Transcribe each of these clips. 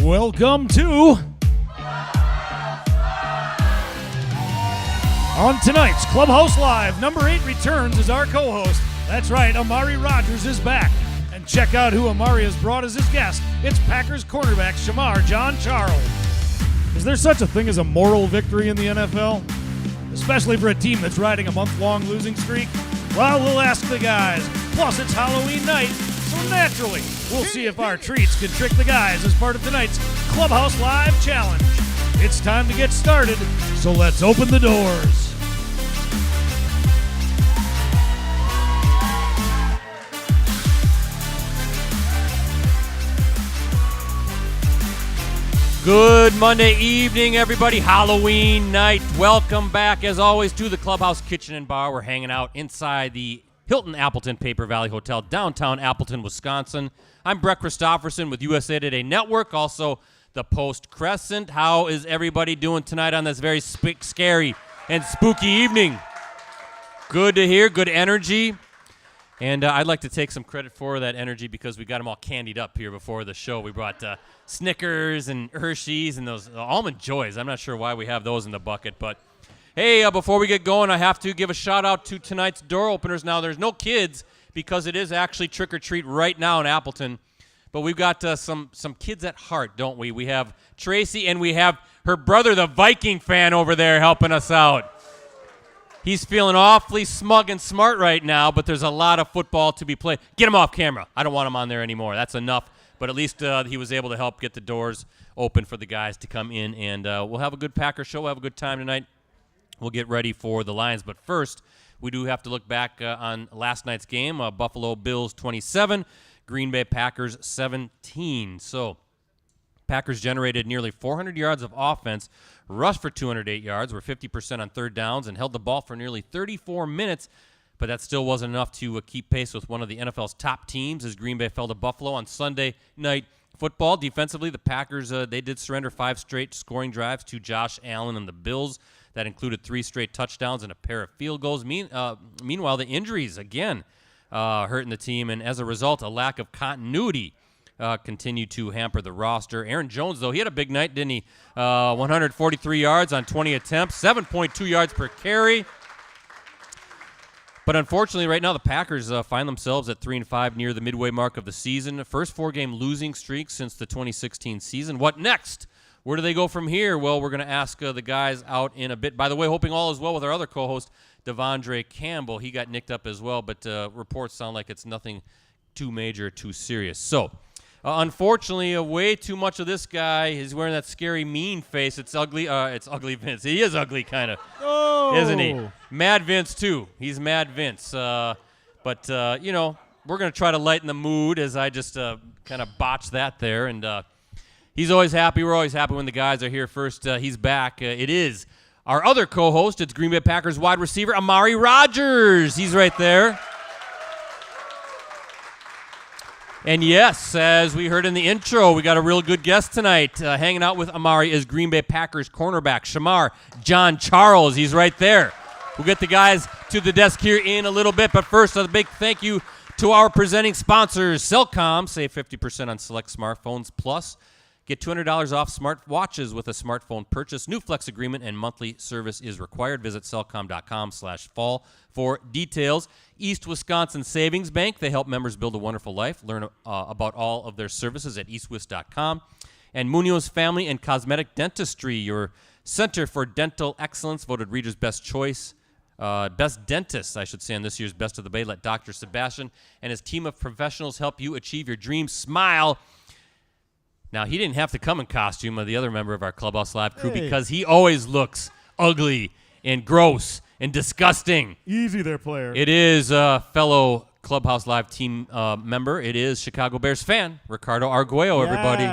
Welcome to on tonight's Clubhouse Live. Number 8 returns as our co-host. That's right, Amari Rodgers is back. And check out who Amari has brought as his guest. It's Packers cornerback Shemar Jean-Charles. Is there such a thing as a moral victory in the NFL? Especially for a team that's riding a month-long losing streak? Well, we'll ask the guys. Plus, it's Halloween night, so naturally, we'll see if our treats can trick the guys as part of tonight's Clubhouse Live Challenge. It's time to get started, so let's open the doors. Good Monday evening, everybody. Halloween night. Welcome back, as always, to the Clubhouse Kitchen Bar. We're hanging out inside the Hilton Appleton Paper Valley Hotel, downtown Appleton, Wisconsin. I'm Brett Christopherson with USA Today Network, also the Post Crescent. How is everybody doing tonight on this very scary and spooky evening? Good to hear, good energy. And I'd like to take some credit for that energy because we got them all candied up here before the show. We brought Snickers and Hershey's and those Almond Joys. I'm not sure why we have those in the bucket. But, hey, before we get going, I have to give a shout-out to tonight's door openers. Now, there's no kids because it is actually trick-or-treat right now in Appleton. But we've got some kids at heart, don't we? We have Tracy and we have her brother, the Viking fan, over there helping us out. He's feeling awfully smug and smart right now, but there's a lot of football to be played. Get him off camera. I don't want him on there anymore. That's enough. But at least he was able to help get the doors open for the guys to come in, and we'll have a good Packer show. We'll have a good time tonight. We'll get ready for the Lions. But first, we do have to look back on last night's game. Buffalo Bills 27, Green Bay Packers 17. So Packers generated nearly 400 yards of offense, rushed for 208 yards, were 50% on third downs, and held the ball for nearly 34 minutes. But that still wasn't enough to keep pace with one of the NFL's top teams as Green Bay fell to Buffalo on Sunday Night Football. Defensively, the Packers, they did surrender 5 straight scoring drives to Josh Allen and the Bills. That included 3 straight touchdowns and a pair of field goals. Meanwhile, the injuries, again, hurting the team, and as a result, a lack of continuity continue to hamper the roster. Aaron Jones, though, he had a big night, didn't he? 143 yards on 20 attempts, 7.2 yards per carry. But unfortunately, right now, the Packers find themselves at 3-5 near the midway mark of the season. First 4-game losing streak since the 2016 season. What next? Where do they go from here? Well, we're going to ask the guys out in a bit. By the way, hoping all is well with our other co-host, Devondre Campbell. He got nicked up as well, but reports sound like it's nothing too major, too serious. So, unfortunately, way too much of this guy is wearing that scary, mean face. It's ugly. It's ugly Vince. He is ugly, kind of, isn't he? Mad Vince, too. He's Mad Vince. But we're going to try to lighten the mood as I just kind of botched that there. And he's always happy. We're always happy when the guys are here first. He's back. It is our other co-host. It's Green Bay Packers wide receiver, Amari Rodgers. He's right there. And yes, as we heard in the intro, we got a real good guest tonight. Hanging out with Amari is Green Bay Packers cornerback Shemar Jean-Charles. He's right there. We'll get the guys to the desk here in a little bit. But first, a big thank you to our presenting sponsors, Cellcom. Save 50% on select smartphones. Plus, get $200 off smartwatches with a smartphone purchase. New flex agreement and monthly service is required. Visit cellcom.com/fall for details. East Wisconsin Savings Bank. They help members build a wonderful life. Learn about all of their services at eastwist.com. And Munoz Family and Cosmetic Dentistry, your center for dental excellence, voted Reader's Best Choice. Best dentist, I should say, on this year's Best of the Bay. Let Dr. Sebastian and his team of professionals help you achieve your dream smile. Now, he didn't have to come in costume, the other member of our Clubhouse Live crew, because he always looks ugly and gross and disgusting. Easy there, player. It is a fellow Clubhouse Live team member. It is Chicago Bears fan, Ricardo Arguello, everybody.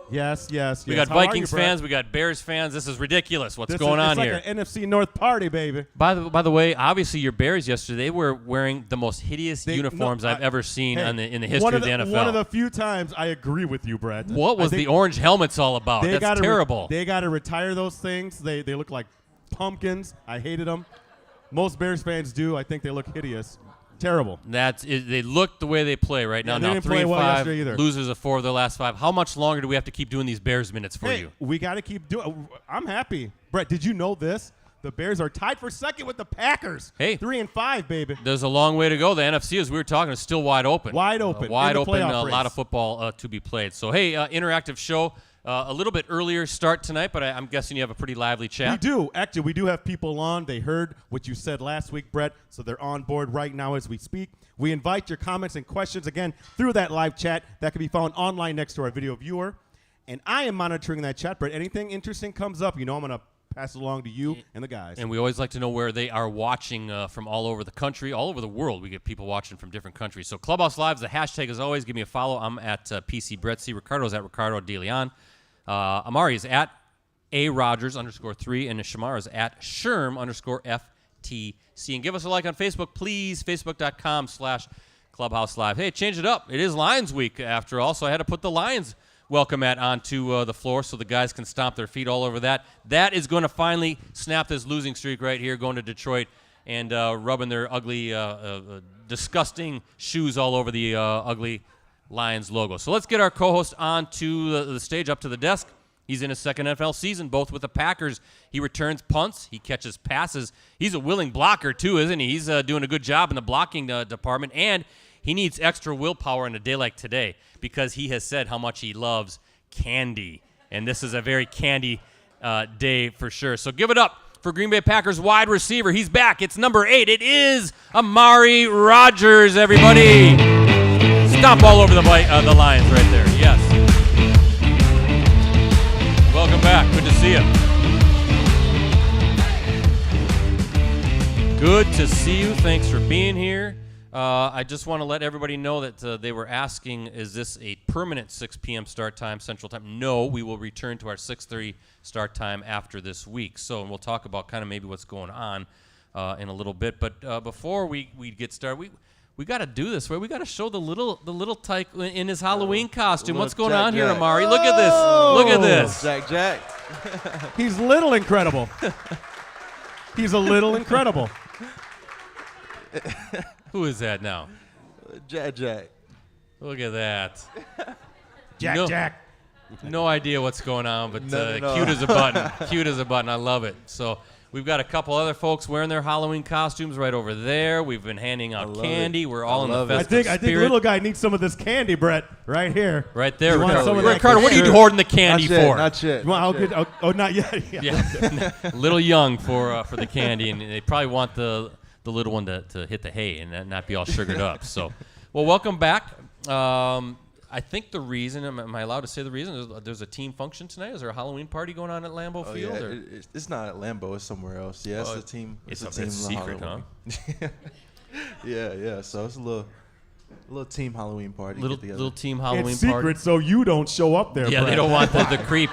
Yes. We got Vikings fans. We got Bears fans. This is ridiculous. What's going on here? It's like an NFC North party, baby. By the way, obviously your Bears yesterday, they were wearing the most hideous uniforms I've ever seen in the history of the NFL. One of the few times I agree with you, Brett. What was the orange helmets all about? That's terrible. They got to retire those things. They look like pumpkins. I hated them. Most Bears fans do. I think they look hideous. Terrible. They look the way they play right now. Yeah, they now didn't 3 play and well 5, yesterday either. losers of 4 of their last 5. How much longer do we have to keep doing these Bears minutes for you? We got to keep doing. I'm happy, Brett. Did you know this? The Bears are tied for second with the Packers. Hey, 3 and 5, baby. There's a long way to go. The NFC, as we were talking, is still wide open. Wide open. Wide In the open. playoff A race. lot of football to be played. So, hey, interactive show. A little bit earlier start tonight, but I'm guessing you have a pretty lively chat. We do. Actually, we do have people on. They heard what you said last week, Brett, so they're on board right now as we speak. We invite your comments and questions, again, through that live chat that can be found online next to our video viewer. And I am monitoring that chat, Brett. Anything interesting comes up, I'm going to pass it along to you and the guys. And we always like to know where they are watching from all over the country, all over the world. We get people watching from different countries. So Clubhouse Live is the hashtag as always. Give me a follow. I'm at PC Brettsy. Ricardo's at Ricardo De Leon. Amari is at A_Rodgers_3, and Shemar is at Sherm_FTC. And give us a like on Facebook, please. Facebook.com/Clubhouse Live. Hey, change it up. It is Lions Week after all, so I had to put the Lions welcome mat onto the floor so the guys can stomp their feet all over that. That is going to finally snap this losing streak right here, going to Detroit and rubbing their ugly, disgusting shoes all over the ugly Lions logo. So let's get our co-host onto the stage, up to the desk. He's in his second NFL season, both with the Packers. He returns punts. He catches passes. He's a willing blocker, too, isn't he? He's doing a good job in the blocking department, and he needs extra willpower on a day like today because he has said how much he loves candy, and this is a very candy day for sure. So give it up for Green Bay Packers wide receiver. He's back. It's number 8. It is Amari Rodgers, everybody. Stomp all over the Lions right there. Yes. Welcome back. Good to see you. Good to see you. Thanks for being here. I just want to let everybody know that they were asking, is this a permanent 6 p.m. start time, Central Time? No, we will return to our 6:30 start time after this week. So we'll talk about kind of maybe what's going on in a little bit. But before we get started, we got to do this, right? We got to show the little tyke in his Halloween costume. What's going on here, Amari? Look at this. Look at this. Jack. He's little incredible. He's a little incredible. Who is that now? Jack. Look at that. Jack. No idea what's going on, but No. cute as a button. Cute as a button. I love it. So we've got a couple other folks wearing their Halloween costumes right over there. We've been handing out candy. We're all in the festive I think spirit. little guy needs some of this candy, Brett, right here. Right there. You want some of that Ricardo, what are you Sure. hoarding the candy for? Not yet. You want, not yet. Yeah, a little young for the candy, and they probably want the little one to hit the hay and not be all sugared up. So, well, welcome back. I think the reason, am I allowed to say the reason? There's a team function tonight? Is there a Halloween party going on at Lambeau Field? Yeah, or? it's not at Lambeau. It's somewhere else. Yeah, it's a team. It's a a team secret, huh? Yeah. So it's a little team Halloween party. Little team Halloween It's secret, party. so you don't show up there. Yeah, Brett. they don't want the creep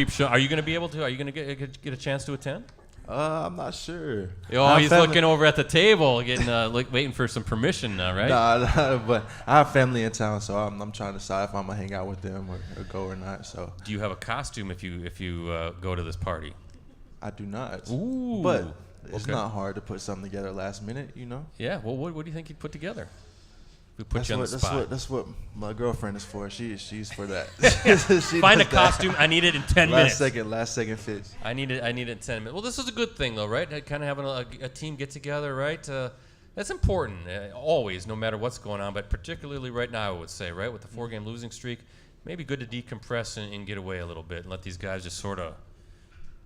show. Are you going to be able to? Are you going to get a chance to attend? I'm not sure. Oh, he's looking over at the table, getting waiting for some permission, right? Nah, but I have family in town, so I'm trying to decide if I'm gonna hang out with them or go or not. So. Do you have a costume if you go to this party? I do not. Ooh. But it's Okay. not hard to put something together last minute, Yeah. Well, what do you think you'd put together? We put you on the spot. That's what my girlfriend is for. She's for that. She Find a does that. costume. I need it in 10 minutes. Last second fits. I need it in 10 minutes. Well, this is a good thing, though, right? Kind of having a team get together, right? That's important, always, no matter what's going on. But particularly right now, I would say, right, with the 4-game losing streak, maybe good to decompress and get away a little bit and let these guys just sort of.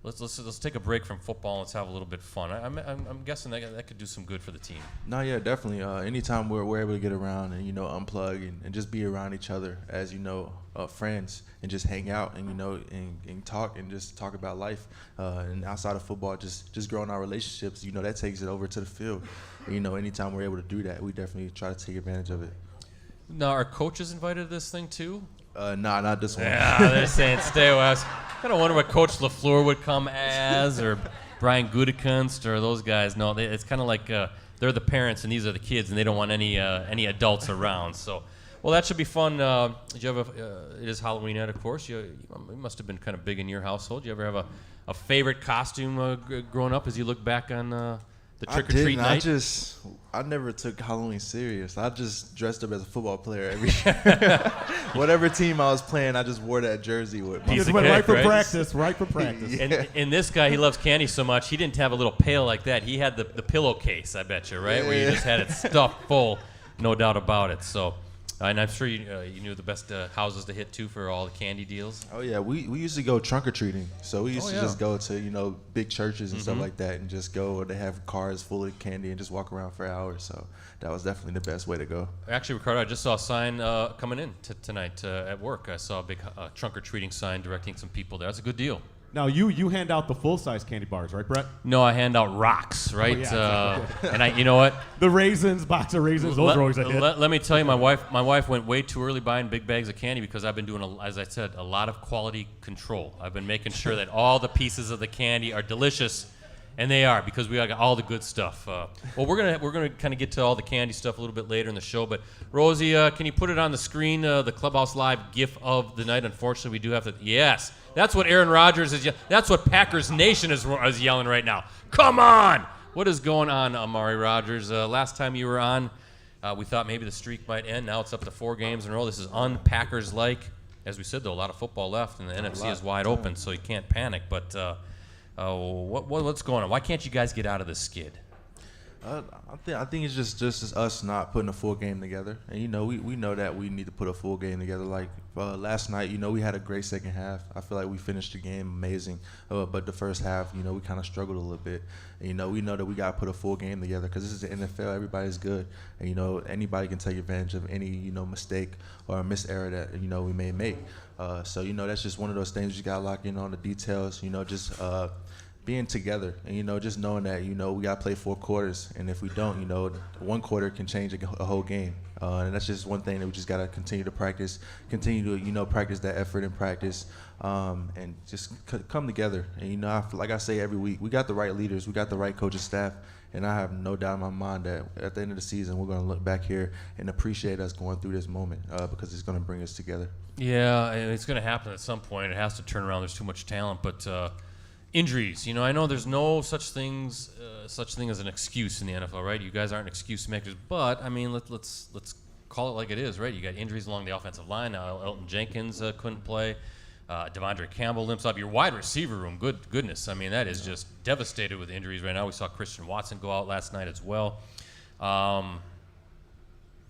Let's take a break from football and let's have a little bit of fun. I'm guessing that could do some good for the team. No, yeah, definitely. Anytime we're able to get around and unplug and just be around each other as friends and just hang out and and talk and just talk about life and outside of football, just growing our relationships. That takes it over to the field. And, anytime we're able to do that, we definitely try to take advantage of it. Now, are coaches invited to this thing too? Nah, not this one. Yeah, they're saying stay away. I was kind of wonder what Coach LaFleur would come as, or Brian Gutekunst, or those guys. No, it's kind of like they're the parents and these are the kids, and they don't want any adults around. So, well, that should be fun. Did you have it is Halloween night, of course. It must have been kind of big in your household. You ever have a favorite costume growing up as you look back on the trick or treat night? I never took Halloween serious. I just dressed up as a football player every year. Whatever team I was playing, I just wore that jersey with He me. just went right for practice, right for practice. And this guy, he loves candy so much, he didn't have a little pail like that. He had the pillowcase, I bet you, right? Where you just had it stuffed full, no doubt about it. So, and I'm sure you knew the best houses to hit, too, for all the candy deals. Oh, yeah. We used to go trunk-or-treating. So we used to just go to, big churches and stuff like that and just go. They have cars full of candy and just walk around for hours. So that was definitely the best way to go. Actually, Ricardo, I just saw a sign coming in tonight at work. I saw a big trunk-or-treating sign directing some people there. That's a good deal. Now, you hand out the full-size candy bars, right, Brett? No, I hand out rocks, right? And you know what? The raisins, box of raisins, those are always a hit. Let me tell you, my wife went way too early buying big bags of candy because I've been doing, as I said, a lot of quality control. I've been making sure that all the pieces of the candy are delicious, and they are, because we got all the good stuff. Well, we're gonna kind of get to all the candy stuff a little bit later in the show. But Rosie, can you put it on the screen? The Clubhouse Live GIF of the night. Unfortunately, we do have to. Yes, that's what Aaron Rodgers is. That's what Packers Nation is yelling right now. Come on! What is going on, Amari Rodgers? Last time you were on, we thought maybe the streak might end. Now it's up to 4 games in a row. This is un-Packers-like. As we said, though, a lot of football left, and the NFC is wide open, so you can't panic. But what's going on? Why can't you guys get out of this skid? I think it's just us not putting a full game together, and we know that we need to put a full game together. Like last night, we had a great second half. I feel like we finished the game amazing, but the first half, we kind of struggled a little bit. And, we know that we got to put a full game together because this is the NFL. Everybody's good, and anybody can take advantage of any mistake or miss error that we may make. So that's just one of those things you got to lock in on the details. Just being together and just knowing that we got to play 4 quarters, and if we don't, 1 quarter can change a whole game, and that's just one thing that we just got to continue to practice, practice that effort in practice, and just come together. And like I say every week, we got the right leaders, we got the right coaching staff, and I have no doubt in my mind that at the end of the season we're going to look back here and appreciate us going through this moment because it's going to bring us together. Yeah, and it's going to happen at some point. It has to turn around. There's too much talent, but injuries. I know there's no such thing as an excuse in the NFL, right? You guys aren't excuse makers, but I mean, let's call it like it is, right? You got injuries along the offensive line. Now, Elton Jenkins couldn't play. Devondre Campbell limps up. Your wide receiver room, goodness. I mean, that is just devastated with injuries right now. We saw Christian Watson go out last night as well.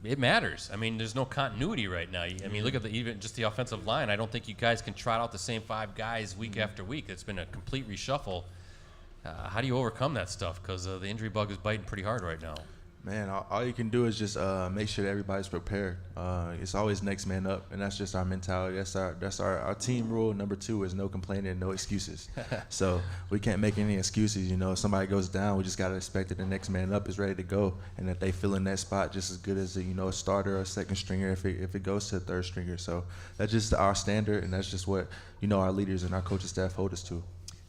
It matters. I mean, there's no continuity right now. I mean, look at even just the offensive line. I don't think you guys can trot out the same 5 guys week after week. It's been a complete reshuffle. How do you overcome that stuff? Because the injury bug is biting pretty hard right now. Man, all you can do is just make sure that everybody's prepared. It's always next man up, and that's just our mentality. That's our team rule. Number 2 is no complaining, no excuses. So we can't make any excuses. If somebody goes down, we just got to expect that the next man up is ready to go, and that they fill in that spot just as good as a starter or a second stringer if it goes to a third stringer. So that's just our standard, and that's just what our leaders and our coaching staff hold us to.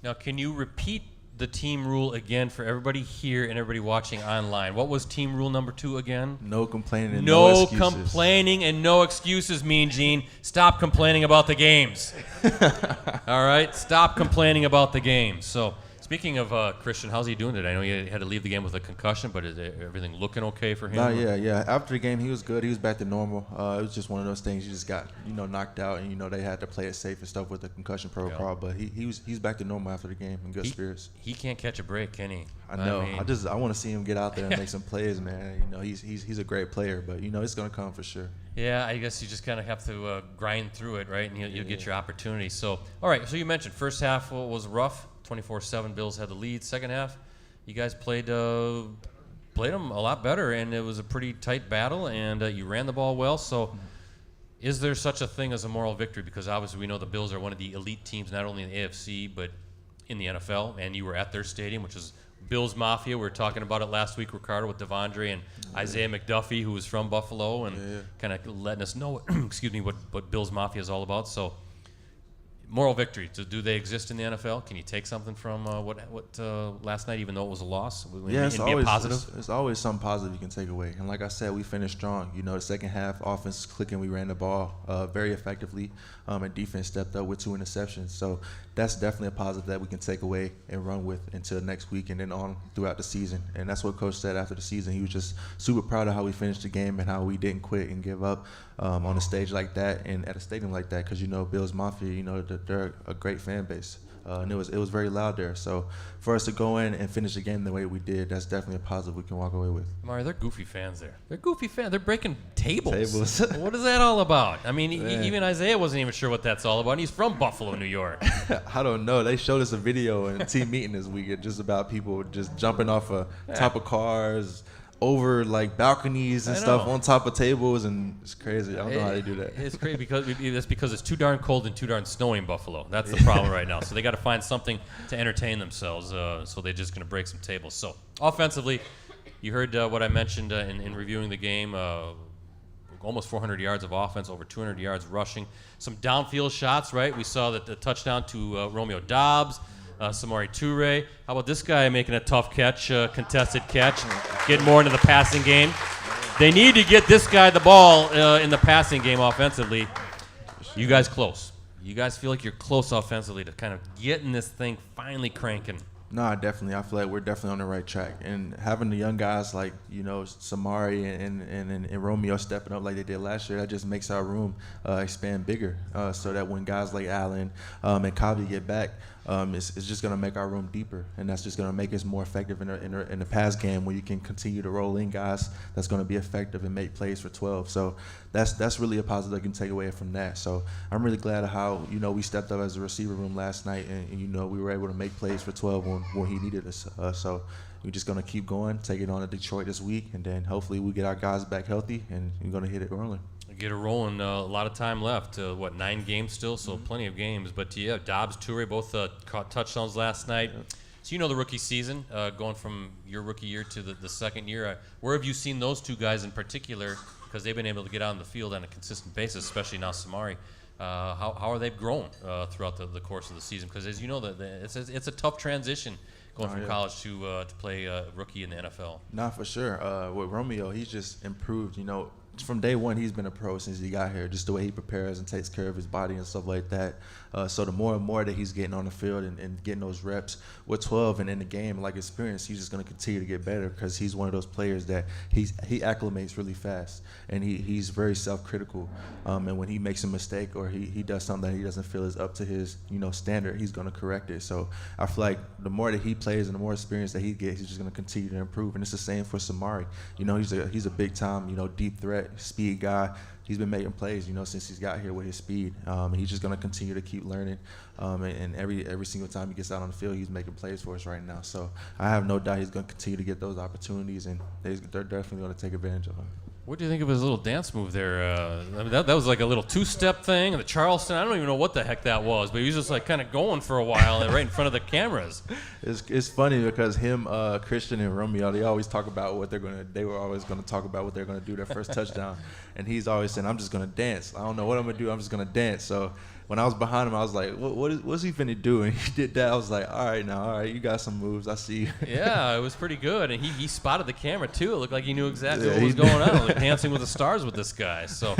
Now, can you repeat the team rule again for everybody here and everybody watching online? What was team rule number 2 again? No complaining and no excuses. No complaining and no excuses, Mean Gene. Stop complaining about the games. All right? Stop complaining about the games. So, speaking of Christian, how's he doing today? I know he had to leave the game with a concussion, but is everything looking okay for him? Yeah. After the game, he was good. He was back to normal. It was just one of those things. You just got knocked out, and they had to play it safe and stuff with the concussion protocol. But he's back to normal after the game in good spirits. He can't catch a break, can he? I know. I want to see him get out there and make some plays, man. He's a great player, but it's gonna come for sure. Yeah, I guess you just kind of have to grind through it, right? And you'll get your opportunity. So, all right. So you mentioned first half was rough. 24-7, Bills had the lead. Second half, you guys played them a lot better, and it was a pretty tight battle, and you ran the ball well. So is there such a thing as a moral victory? Because obviously we know the Bills are one of the elite teams, not only in the AFC, but in the NFL, and you were at their stadium, which is Bills Mafia. We were talking about it last week, Ricardo, with Devondre and Isaiah McDuffie, who was from Buffalo, and kind of letting us know, excuse me, what Bills Mafia is all about. So moral victory. Do they exist in the NFL? Can you take something from what last night, even though it was a loss? Yeah, it's always positive. It's always something positive you can take away. And like I said, we finished strong. The second half, offense is clicking. We ran the ball very effectively, and defense stepped up with 2 interceptions. So that's definitely a positive that we can take away and run with until next week and then on throughout the season. And that's what Coach said after the season. He was just super proud of how we finished the game and how we didn't quit and give up on a stage like that and at a stadium like that, because Bills Mafia, they're a great fan base, and it was very loud there. So for us to go in and finish the game the way we did, that's definitely a positive we can walk away with. Amari, they're goofy fans there. They're goofy fans. They're breaking tables. What is that all about? I mean, even Isaiah wasn't even sure what that's all about. And he's from Buffalo, New York. I don't know. They showed us a video in team meeting this weekend just about people just jumping off top of cars, over like balconies and stuff on top of tables, and it's crazy. I don't know how they do that. It's crazy because it's too darn cold and too darn snowy in Buffalo. That's the problem right now. So they got to find something to entertain themselves. So they're just going to break some tables. So offensively, you heard what I mentioned in reviewing the game. Almost 400 yards of offense, over 200 yards rushing. Some downfield shots, right? We saw that the touchdown to Romeo Doubs. Samori Toure. How about this guy making a tough catch, contested catch, getting more into the passing game? They need to get this guy the ball in the passing game offensively. You guys close. You guys feel like you're close offensively to kind of getting this thing finally cranking. No, definitely. I feel like we're definitely on the right track. And having the young guys like, Samari and Romeo stepping up like they did last year, that just makes our room expand bigger, so that when guys like Allen and Kavi get back, it's just going to make our room deeper. And that's just going to make us more effective in the pass game, where you can continue to roll in guys that's going to be effective and make plays for 12. So that's really a positive I can take away from that. So I'm really glad of how, we stepped up as a receiver room last night, and we were able to make plays for 12 when he needed us. So we're just going to keep going, take it on to Detroit this week, and then hopefully we get our guys back healthy, and we're going to hit it rolling. Get it rolling. A lot of time left. 9 games still, so plenty of games. But yeah, Dobbs, Toure both caught touchdowns last night. So the rookie season, going from your rookie year to the second year. Where have you seen those two guys in particular? Because they've been able to get out on the field on a consistent basis, especially now Samari. How are they grown throughout the course of the season? Because as you know, it's a tough transition going from college to play rookie in the NFL. Nah, for sure. With Romeo, he's just improved. From day one, he's been a pro since he got here, just the way he prepares and takes care of his body and stuff like that. So the more and more that he's getting on the field and getting those reps with 12 and in the game, like experience, he's just going to continue to get better, because he's one of those players that he acclimates really fast, and he's very self-critical. And when he makes a mistake or he does something that he doesn't feel is up to his standard, he's going to correct it. So I feel like the more that he plays and the more experience that he gets, he's just going to continue to improve. And it's the same for Samari. He's a big time deep threat, speed guy. He's been making plays, since he's got here with his speed. He's just going to continue to keep learning. And every single time he gets out on the field, he's making plays for us right now. So I have no doubt he's going to continue to get those opportunities, and they're definitely going to take advantage of them. What do you think of his little dance move there? That was like a little two-step thing. And the Charleston, I don't even know what the heck that was, but he was just like kind of going for a while right in front of the cameras. It's funny because him, Christian, and Romeo, they always talk about what they were always going to talk about what they're going to do their first touchdown. And he's always saying, I'm just going to dance. I don't know what I'm going to do. I'm just going to dance. So when I was behind him, I was like, what's he finna do? And he did that. I was like, all right, you got some moves. I see you. Yeah, it was pretty good. And he spotted the camera, too. It looked like he knew exactly what was going on. Like Dancing with the Stars with this guy. So,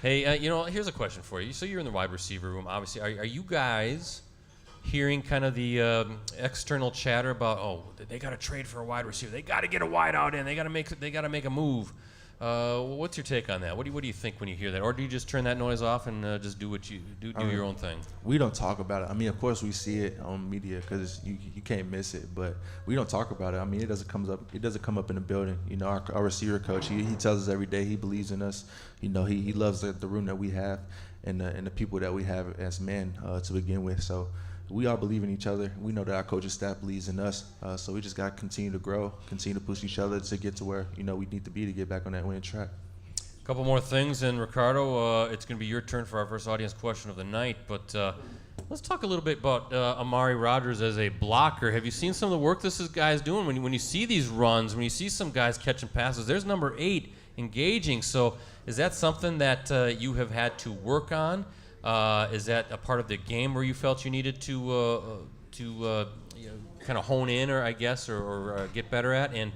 hey, here's a question for you. So you're in the wide receiver room, obviously. Are you guys hearing kind of the external chatter about, they got to trade for a wide receiver. They got to get a wide out in. They got to make a move. What's your take on that? What do you think when you hear that, or do you just turn that noise off and just do what you do your own thing? We don't talk about it. I mean, of course we see it on media because you can't miss it, but we don't talk about it. I mean, it doesn't come up in the building. Our receiver coach, he tells us every day he believes in us. He loves the room that we have and the people that we have as men to begin with. So we all believe in each other. We know that our coaching staff believes in us. So we just got to continue to grow, continue to push each other to get to where, we need to be to get back on that winning track. A couple more things, and Ricardo, it's going to be your turn for our first audience question of the night. But let's talk a little bit about Amari Rodgers as a blocker. Have you seen some of the work this guy is doing? When you see these runs, when you see some guys catching passes, there's number 8 engaging. So is that something that you have had to work on? Is that a part of the game where you felt you needed to kind of hone in, or get better at? And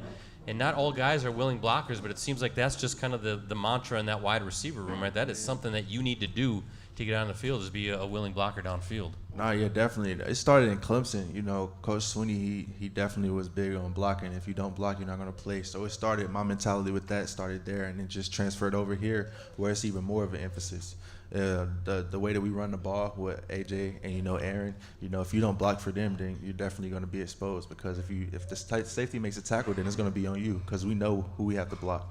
not all guys are willing blockers, but it seems like that's just kind of the mantra in that wide receiver room, right? That is something that you need to do to get on the field, is be a willing blocker downfield. No, yeah, definitely. It started in Clemson. You know, Coach Sweeney, he definitely was big on blocking. If you don't block, you're not going to play. So it started, my mentality with that started there, and it just transferred over here where it's even more of an emphasis. The way that we run the ball with AJ and, Aaron, if you don't block for them, then you're definitely going to be exposed, because if the safety makes a tackle, then it's going to be on you, because we know who we have to block.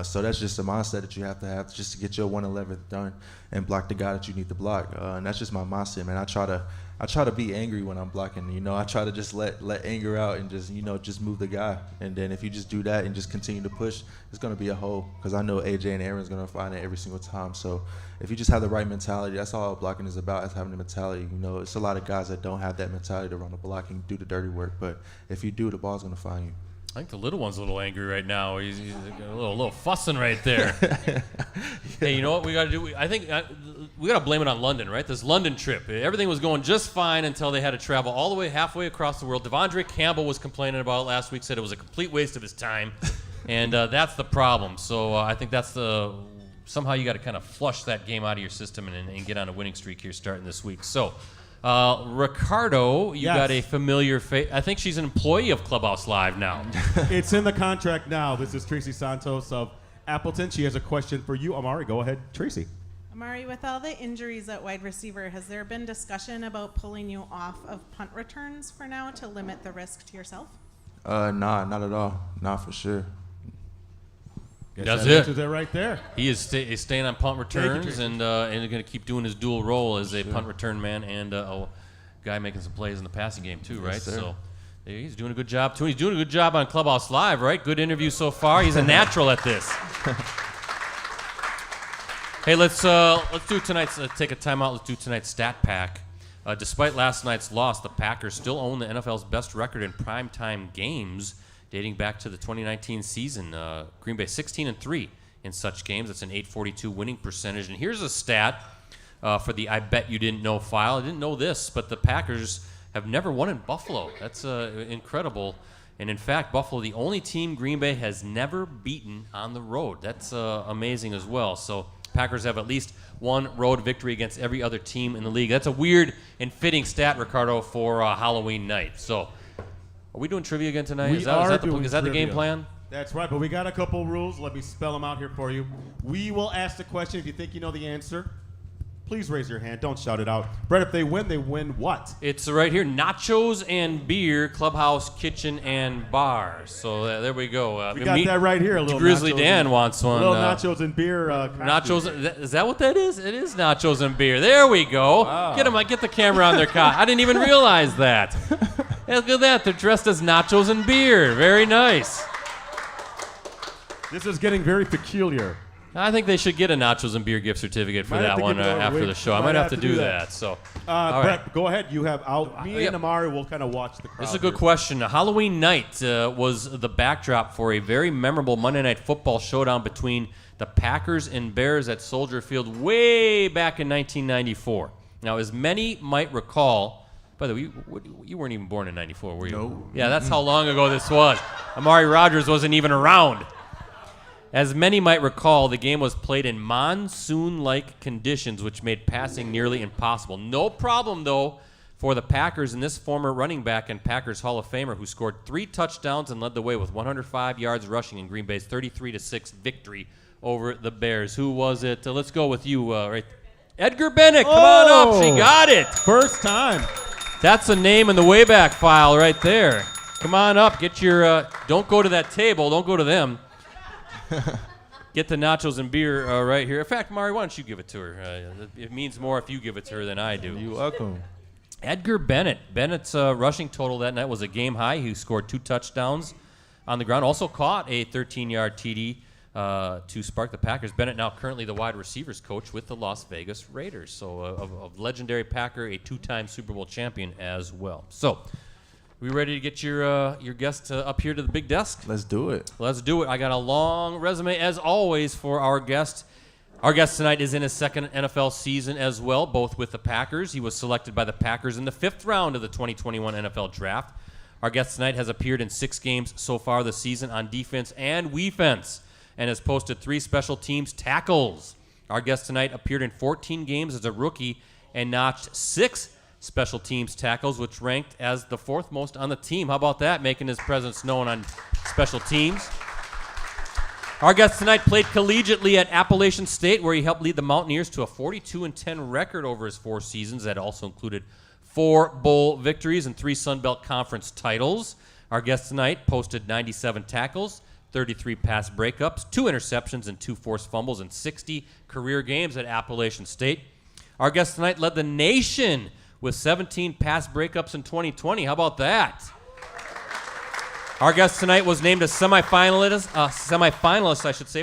So that's just a mindset that you have to have just to get your 1/11 done and block the guy that you need to block. And that's just my mindset, man. I try to be angry when I'm blocking. I try to just let anger out and just move the guy. And then if you just do that and just continue to push, it's going to be a hole, because I know AJ and Aaron's going to find it every single time. So if you just have the right mentality, that's all blocking is about, is having the mentality. It's a lot of guys that don't have that mentality to run the block and do the dirty work. But if you do, the ball's going to find you. I think the little one's a little angry right now. He's a little fussing right there. Hey, you know what we got to do? I think we got to blame it on London, right? This London trip. Everything was going just fine until they had to travel all the way halfway across the world. Devondre Campbell was complaining about it last week, said it was a complete waste of his time. And that's the problem. So I think that's somehow you got to kind of flush that game out of your system and get on a winning streak here starting this week. So Ricardo, you got a familiar face. I think she's an employee of Clubhouse Live now. It's in the contract now. This is Tracy Santos of Appleton. She has a question for you, Amari. Go ahead, Tracy. Amari, with all the injuries at wide receiver, has there been discussion about pulling you off of punt returns for now to limit the risk to yourself? Nah, not at all. Not for sure. That's it. That right there. He is staying on punt returns and going to keep doing his dual role as a punt return man and a guy making some plays in the passing game too, right? Sir. So he's doing a good job too. He's doing a good job on Clubhouse Live, right? Good interview so far. He's a natural at this. Hey, let's do tonight's take a timeout. Let's do tonight's stat pack. Despite last night's loss, the Packers still own the NFL's best record in primetime games, dating back to the 2019 season. Green Bay 16-3 in such games. That's an .842 winning percentage. And here's a stat for the I Bet You Didn't Know file. I didn't know this, but the Packers have never won in Buffalo. That's incredible. And in fact, Buffalo, the only team Green Bay has never beaten on the road. That's amazing as well. So Packers have at least one road victory against every other team in the league. That's a weird and fitting stat, Ricardo, for Halloween night. So are we doing trivia again tonight? Is that the game plan? That's right, but we got a couple rules. Let me spell them out here for you. We will ask the question. If you think you know the answer, please raise your hand. Don't shout it out. Brett, if they win what? It's right here, nachos and beer, Clubhouse Kitchen and Bar. So there we go. We got that right here. A little Grizzly Dan wants one. A little nachos and beer. Nachos. Is that what that is? It is nachos and beer. There we go. Wow. Get the camera on their car. I didn't even realize that. Hey, look at that. They're dressed as nachos and beer. Very nice. This is getting very peculiar. I think they should get a nachos and beer gift certificate for that one after the show. I might have to do that. So, Brett, right. Go ahead. You have out. Me and Amari will kind of watch the crowd. This is a good question. Halloween night was the backdrop for a very memorable Monday Night Football showdown between the Packers and Bears at Soldier Field way back in 1994. Now, as many might recall, by the way, you weren't even born in 94, were you? No. Yeah, that's how long ago this was. Amari Rodgers wasn't even around. As many might recall, the game was played in monsoon-like conditions, which made passing nearly impossible. No problem, though, for the Packers and this former running back and Packers Hall of Famer who scored 3 touchdowns and led the way with 105 yards rushing in Green Bay's 33-6 victory over the Bears. Who was it? Let's go with you, right? Edgar Bennett, come on up. She got it. First time. That's a name in the Wayback File right there. Come on up. Get your, don't go to that table. Don't go to them. Get the nachos and beer right here. In fact, Mari, why don't you give it to her? It means more if you give it to her than I do. You're welcome. Edgar Bennett. Bennett's rushing total that night was a game high. He scored 2 touchdowns on the ground. Also caught a 13-yard TD to spark the Packers. Bennett now currently the wide receivers coach with the Las Vegas Raiders. So a legendary Packer, a 2-time Super Bowl champion as well. So we ready to get your guest up here to the big desk? Let's do it. Let's do it. I got a long resume, as always, for our guest. Our guest tonight is in his second NFL season as well, both with the Packers. He was selected by the Packers in the 5th round of the 2021 NFL Draft. Our guest tonight has appeared in 6 games so far this season on defense and offense and has posted 3 special teams tackles. Our guest tonight appeared in 14 games as a rookie and notched 6 special teams tackles, which ranked as the 4th most on the team. How about that, making his presence known on special teams? Our guest tonight played collegiately at Appalachian State, where he helped lead the Mountaineers to a 42-10 record over his 4 seasons. That also included 4 bowl victories and 3 Sun Belt Conference titles. Our guest tonight posted 97 tackles, 33 pass breakups, 2 interceptions, and 2 forced fumbles in 60 career games at Appalachian State. Our guest tonight led the nation with 17 pass breakups in 2020. How about that? Our guest tonight was named a semifinalist,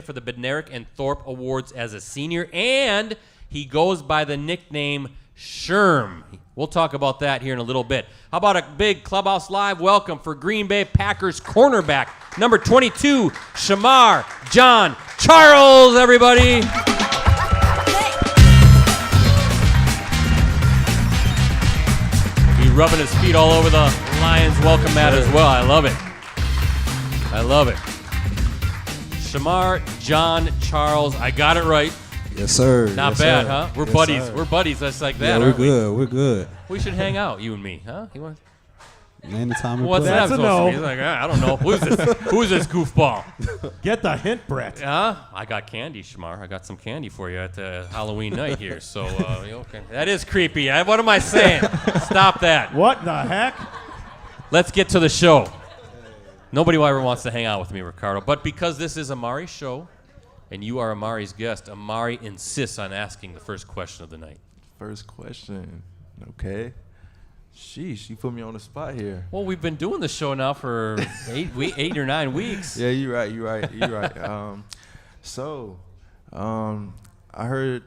for the Bednarik and Thorpe Awards as a senior, and he goes by the nickname Sherm. We'll talk about that here in a little bit. How about a big Clubhouse Live welcome for Green Bay Packers cornerback, number 22, Shemar Jean-Charles, everybody. He's rubbing his feet all over the Lions welcome mat as well. I love it. I love it. Shemar Jean-Charles, I got it right. Yes, sir. Not yes, bad, sir. huh? We're yes, buddies. Sir. We're buddies. That's like Yeah, that. we're good. We're good. We should hang out, you and me, huh? You want? Anytime we What's play. that That's a supposed no. to be? He's like, I don't know. Who's this goofball? Get the hint, Brett. I got candy, Shemar. I got some candy for you at the Halloween night here. So, okay. That is creepy. What am I saying? Stop that. What the heck? Let's get to the show. Nobody ever wants to hang out with me, Ricardo. But because this is Amari's show, and you are Amari's guest, Amari insists on asking the first question of the night. First question. Okay. Sheesh, you put me on the spot here. Well, we've been doing the show now for 8 or 9 weeks. Yeah, you're right. I heard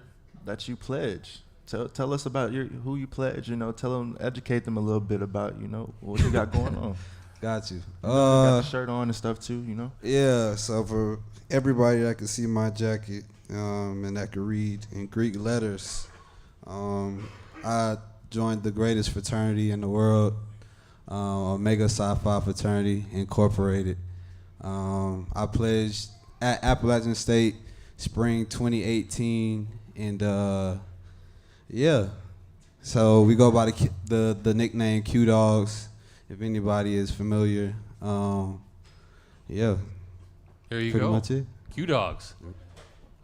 that you pledge. Tell us about who you pledge. Tell them, educate them a little bit about what you got going on. Got you. You got the shirt on and stuff too. Yeah, so for everybody that can see my jacket and that can read in Greek letters, I joined the greatest fraternity in the world, Omega Psi Phi Fraternity Incorporated. I pledged at Appalachian State spring 2018, and yeah, so we go by the nickname Q Dogs. If anybody is familiar, yeah. Here you Pretty go. much it. Q Dogs.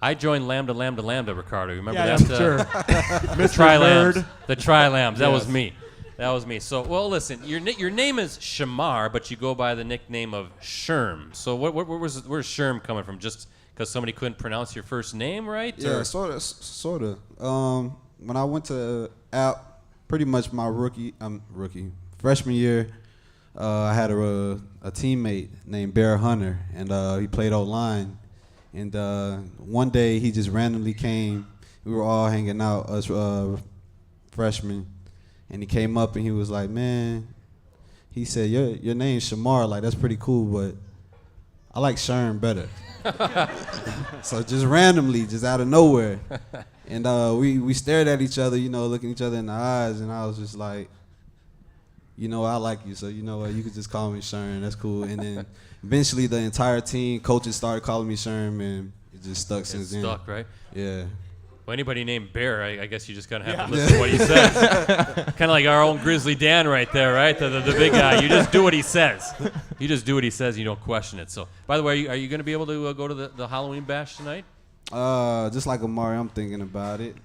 I joined Lambda, Ricardo. You remember Yeah, that? sure. The Tri-Lambs. Nerd. The Tri-Lambs. That Yes. was me. That was me. So, well, listen, your name is Shemar, but you go by the nickname of Sherm. So where's Sherm coming from? Just because somebody couldn't pronounce your first name right? Yeah, or? sort of. When I went to App, pretty much my freshman year, I had a teammate named Bear Hunter, and he played O-line. And one day he just randomly came. We were all hanging out, us freshmen, and he came up and he was like, "Man," he said, "Your name's Shemar. Like, that's pretty cool, but I like Sherm better." So just randomly, just out of nowhere, and we stared at each other, looking each other in the eyes, and I was just like, I like you, so you know what, you could just call me Sherm. That's cool. And then eventually the entire team, coaches started calling me Sherm, and it just stuck since then. Stuck, right? Yeah. Well, anybody named Bear, I guess you just gotta have to listen to what he says. Kind of like our own Grizzly Dan right there, right? The big guy. You just do what he says. You just do what he says. You don't question it. So, by the way, are you going to be able to go to the Halloween bash tonight? Just like Amari, I'm thinking about it.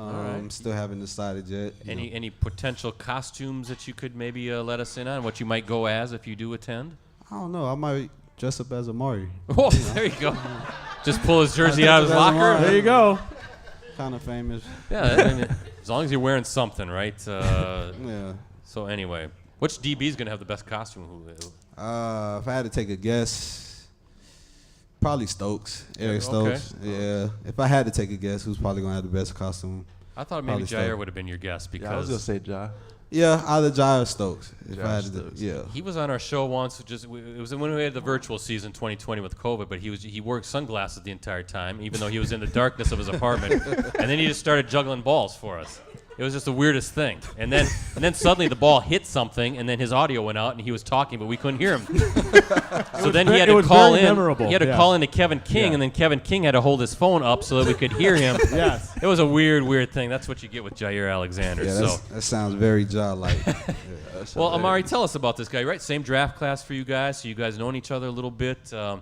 right. Still haven't decided yet. Any potential costumes that you could maybe let us in on? What you might go as if you do attend? I don't know. I might dress up as Amari. Oh, there you go. Just pull his jersey out of his locker. There you go. Kind of famous. Yeah, I mean, as long as you're wearing something, right? Yeah. So anyway, which DB is gonna have the best costume? If I had to take a guess, probably Stokes. Eric Okay. Stokes. Yeah. If I had to take a guess, who's probably gonna have the best costume? I thought maybe Probably Jair Stokes. would have been your guess Yeah, I was gonna because say Ja. Yeah, either Jai or Stokes. If I had to, Stokes. yeah. He was on our show once. It was when we had the virtual season 2020 with COVID, but he wore sunglasses the entire time, even though he was in the darkness of his apartment. And then he just started juggling balls for us. It was just the weirdest thing. And then suddenly the ball hit something, and then his audio went out, and he was talking, but we couldn't hear him. So then he had to call in. He had to call in to Kevin King, and then Kevin King had to hold his phone up so that we could hear him. Yes. It was a weird thing. That's what you get with Jair Alexander. Yeah, So. that sounds very Jai-like. Well, Amari, tell us about this guy, right? Same draft class for you guys, so you guys known each other a little bit. What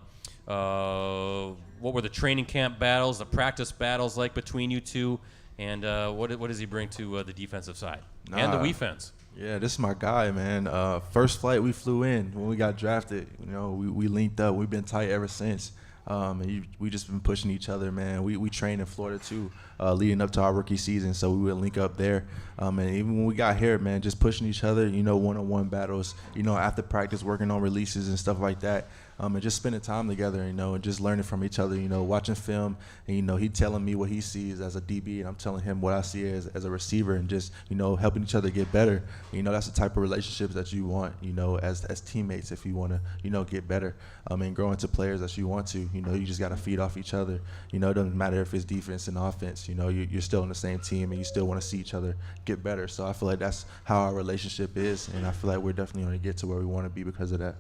were the training camp battles, the practice battles like between you two? And what does he bring to the defensive side and the defense? Yeah, this is my guy, man. First flight we flew in when we got drafted. You know, we linked up. We've been tight ever since. And we just been pushing each other, man. We trained in Florida too, leading up to our rookie season, so we would link up there. And even when we got here, man, just pushing each other, you know, one-on-one battles, you know, after practice, working on releases and stuff like that. And just spending time together, you know, and just learning from each other, you know, watching film, and, you know, he telling me what he sees as a DB, and I'm telling him what I see as a receiver, and just, you know, helping each other get better. You know, that's the type of relationships that you want, you know, as teammates if you want to, you know, get better and grow into players that you want to. You know, you just got to feed off each other. You know, it doesn't matter if it's defense and offense. You know, you're still on the same team, and you still want to see each other get better. So I feel like that's how our relationship is, and I feel like we're definitely going to get to where we want to be because of that.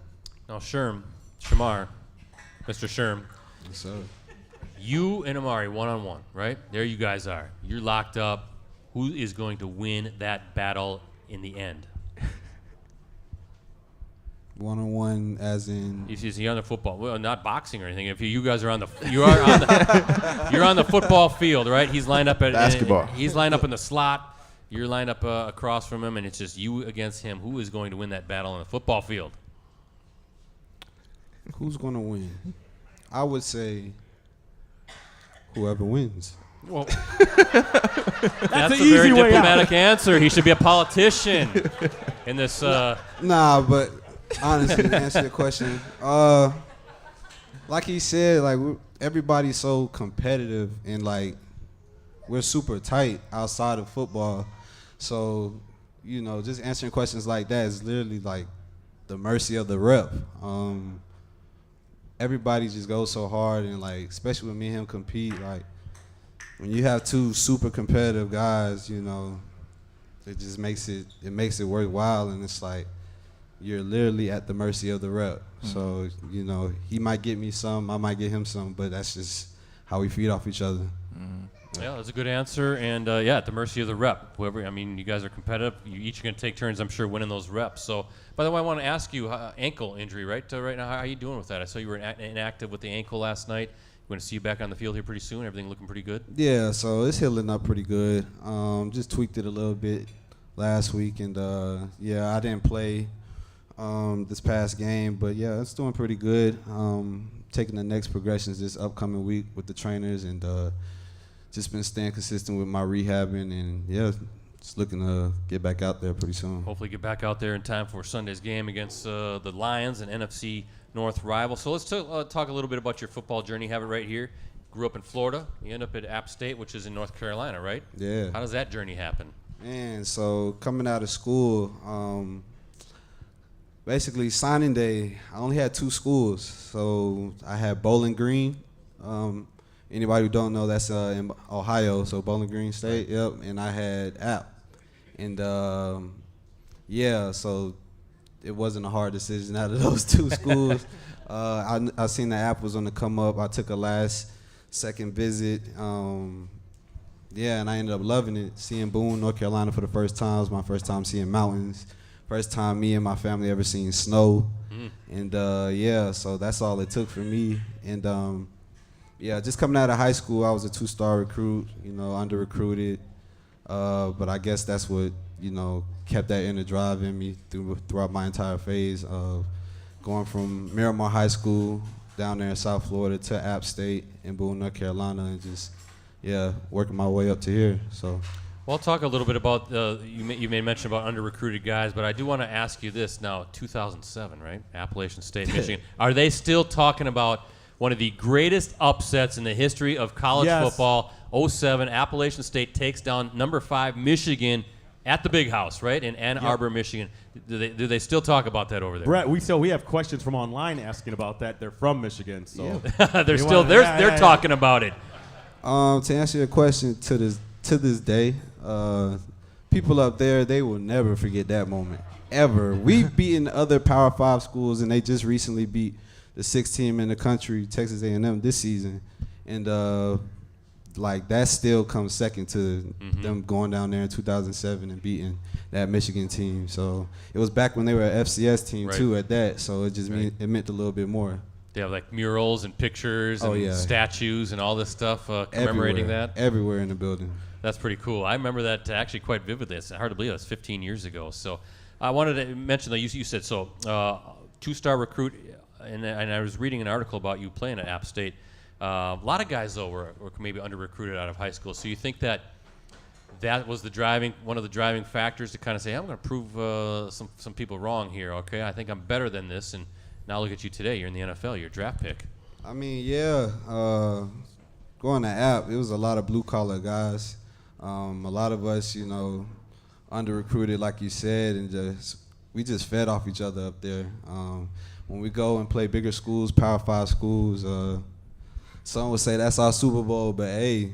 Now, Shermar, Mr. Sherm, Yes, sir. you and Amari one-on-one, right? There you guys are. You're locked up. Who is going to win that battle in the end? One-on-one, as in. Is he on the football? Well, not boxing or anything. If you guys are on the, you're on the football field, right? He's lined up at Basketball. He's lined up in the slot. You're lined up across from him, and it's just you against him. Who is going to win that battle on the football field? Who's going to win? I would say whoever wins. Well, That's that's an a very easy way out. diplomatic answer. He should be a politician in this. Nah, but honestly, to answer your question, like he said, like everybody's so competitive, and like we're super tight outside of football. So, you know, just answering questions like that is literally like the mercy of the rep. Everybody just goes so hard, and like, especially when me and him compete, like when you have two super competitive guys, you know, it just makes it worthwhile, and it's like you're literally at the mercy of the rep. Mm-hmm. So, you know, he might get me some, I might get him some, but that's just how we feed off each other. Mm-hmm. Yeah, that's a good answer, and yeah, at the mercy of the rep. Whoever, I mean, you guys are competitive. You each are going to take turns, I'm sure, winning those reps. So, by the way, I want to ask you, ankle injury, right? Right now, how are you doing with that? I saw you were inactive with the ankle last night. We're going to see you back on the field here pretty soon. Everything looking pretty good? Yeah, so it's healing up pretty good. Just tweaked it a little bit last week, and yeah, I didn't play this past game, but yeah, it's doing pretty good. Taking the next progressions this upcoming week with the trainers, and just been staying consistent with my rehabbing, and yeah, just looking to get back out there pretty soon. Hopefully get back out there in time for Sunday's game against the Lions, an NFC North rival. So let's talk a little bit about your football journey. Have it right here. Grew up in Florida. You end up at App State, which is in North Carolina, right? Yeah. How does that journey happen? Man, so coming out of school, basically signing day, I only had 2 schools. So I had Bowling Green. Anybody who don't know, that's in Ohio, so Bowling Green State, yep. And I had App. And yeah, so it wasn't a hard decision out of those 2 schools. I seen the App was on the come up. I took a last-second visit. Yeah, and I ended up loving it. Seeing Boone, North Carolina for the first time. It was my first time seeing mountains. First time me and my family ever seen snow. And yeah, so that's all it took for me. And yeah, just coming out of high school, I was a 2-star recruit, you know, under-recruited. But I guess that's what, you know, kept that inner drive in me throughout my entire phase of going from Miramar High School down there in South Florida to App State in Boone, North Carolina, and just, yeah, working my way up to here. So. Well, talk a little bit about, you made mention about under-recruited guys, but I do want to ask you this now, 2007, right? Appalachian State, Michigan. Are they still talking about one of the greatest upsets in the history of college football? 07, Appalachian State takes down number 5 Michigan at the big house, right, in Ann Arbor, Michigan. Do they still talk about that over there? Brett, we have questions from online asking about that. They're from Michigan, so they're talking about it. To answer your question, to this day, people up there, they will never forget that moment ever. We've beaten other Power 5 schools, and they just recently beat the 6th team in the country, Texas A&M, this season, and like that still comes second to them going down there in 2007 and beating that Michigan team. So it was back when they were an FCS team too at that. So it just it meant a little bit more. They have like murals and pictures and statues and all this stuff commemorating that. Everywhere in the building. That's pretty cool. I remember that actually quite vividly. It's hard to believe that's 15 years ago. So I wanted to mention that you said so 2-star recruit, and I was reading an article about you playing at App State. A lot of guys, though, were maybe under-recruited out of high school. So you think that was one of the driving factors to kind of say, I'm going to prove some people wrong here, okay? I think I'm better than this, and now look at you today. You're in the NFL. You're a draft pick. I mean, going to App, it was a lot of blue-collar guys. A lot of us, under-recruited, like you said, and we just fed off each other up there. When we go and play bigger schools, Power 5 schools, some would say that's our Super Bowl, but hey,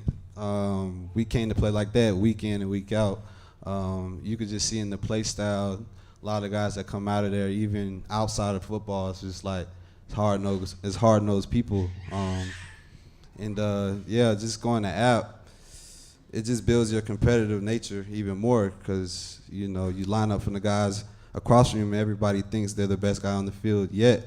we came to play like that week in and week out. You could just see in the play style, a lot of guys that come out of there, even outside of football, it's just like it's hard-nosed people. Just going to App, it just builds your competitive nature even more because you line up from the guys across from you and everybody thinks they're the best guy on the field. Yet,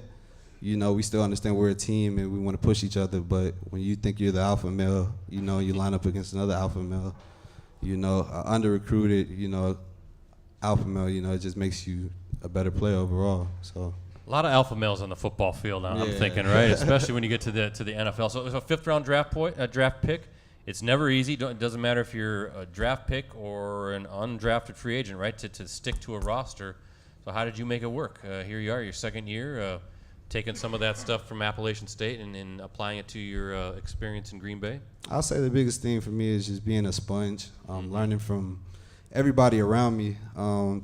we still understand we're a team and we want to push each other. But when you think you're the alpha male, you line up against another alpha male, under-recruited, alpha male, it just makes you a better player overall. So a lot of alpha males on the football field now, I'm thinking, right? Especially when you get to the NFL. So it was a 5th-round draft pick. It's never easy. It doesn't matter if you're a draft pick or an undrafted free agent, right, to stick to a roster. So how did you make it work? Here you are, your second year, taking some of that stuff from Appalachian State and applying it to your experience in Green Bay? I'll say the biggest thing for me is just being a sponge, learning from everybody around me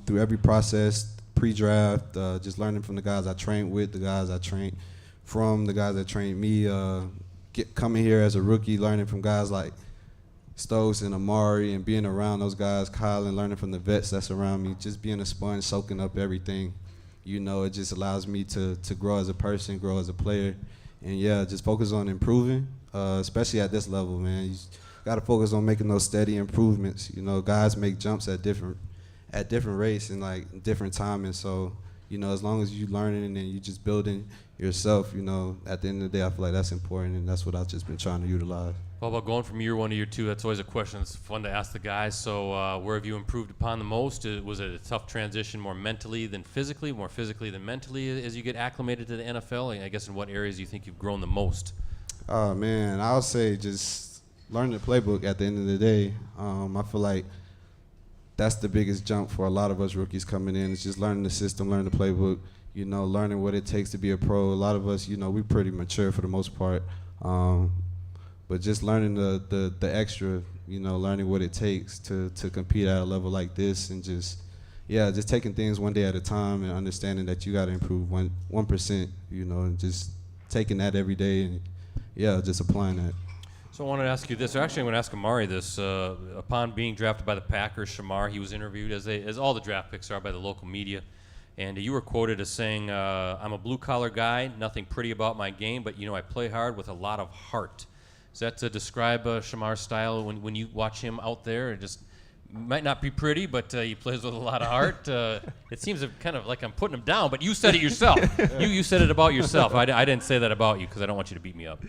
through every process, pre-draft, just learning from the guys I trained with, the guys I trained from, the guys that trained me, coming here as a rookie, learning from guys like Stokes and Amari and being around those guys, Kyle, and learning from the vets that's around me, just being a sponge, soaking up everything. It just allows me to grow as a person, grow as a player, and just focus on improving, especially at this level, man. You got to focus on making those steady improvements. Guys make jumps at different rates and like different timing. So, as long as you learning and you just building yourself, at the end of the day, I feel like that's important, and that's what I've just been trying to utilize. Well, about going from year 1 to year 2, that's always a question that's fun to ask the guys. So where have you improved upon the most? Was it a tough transition more mentally than physically, more physically than mentally as you get acclimated to the NFL? I guess in what areas do you think you've grown the most? Oh, man, I would say just learning the playbook at the end of the day. I feel like that's the biggest jump for a lot of us rookies coming in. It's just learning the system, learning the playbook, learning what it takes to be a pro. A lot of us, we're pretty mature for the most part. But just learning the extra, learning what it takes to compete at a level like this, and just taking things one day at a time and understanding that you got to improve 1%, and just taking that every day and just applying that. So I wanted to ask you this. Actually, I'm going to ask Amari this. Upon being drafted by the Packers, Shemar, he was interviewed as all the draft picks are by the local media. And you were quoted as saying, I'm a blue-collar guy, nothing pretty about my game, but, I play hard with a lot of heart. Is that to describe Shemar's style when you watch him out there? It just might not be pretty, but he plays with a lot of heart. It seems kind of like I'm putting him down, but you said it yourself. You said it about yourself. I didn't say that about you because I don't want you to beat me up.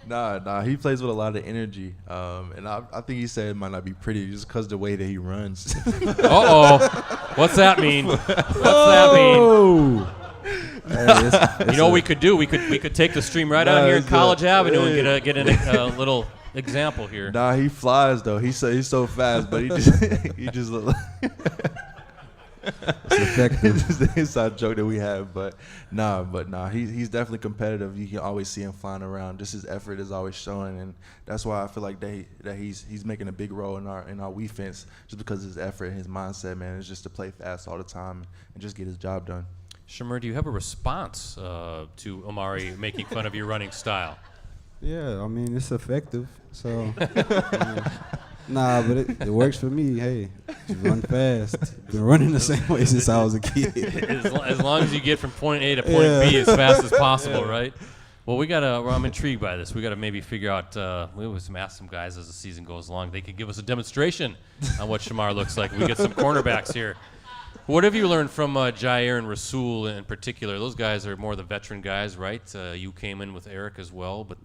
Nah, he plays with a lot of energy. And I think he said it might not be pretty just because the way that he runs. Uh-oh. What's that mean? What's that mean? We could do? We could take the stream right out here in College Avenue and get a little example here. Nah, he flies though. He's so fast, but he just look like It's effective. It's the inside joke that we have, but he's definitely competitive. You can always see him flying around. Just his effort is always showing, and that's why I feel like that he's making a big role in our defense, just because of his effort and his mindset, man, is just to play fast all the time and just get his job done. Shemar, do you have a response to Amari making fun of your running style? Yeah, I mean, it's effective. So, nah, but it works for me. Hey, just run fast. Been running the same way since I was a kid. as long as you get from point A to point B as fast as possible, right? Well, I'm intrigued by this. We gotta maybe figure out. We always ask some guys as the season goes along. They could give us a demonstration on what Shemar looks like. We get some cornerbacks here. What have you learned from Jair and Rasul in particular? Those guys are more the veteran guys, right? You came in with Eric as well, but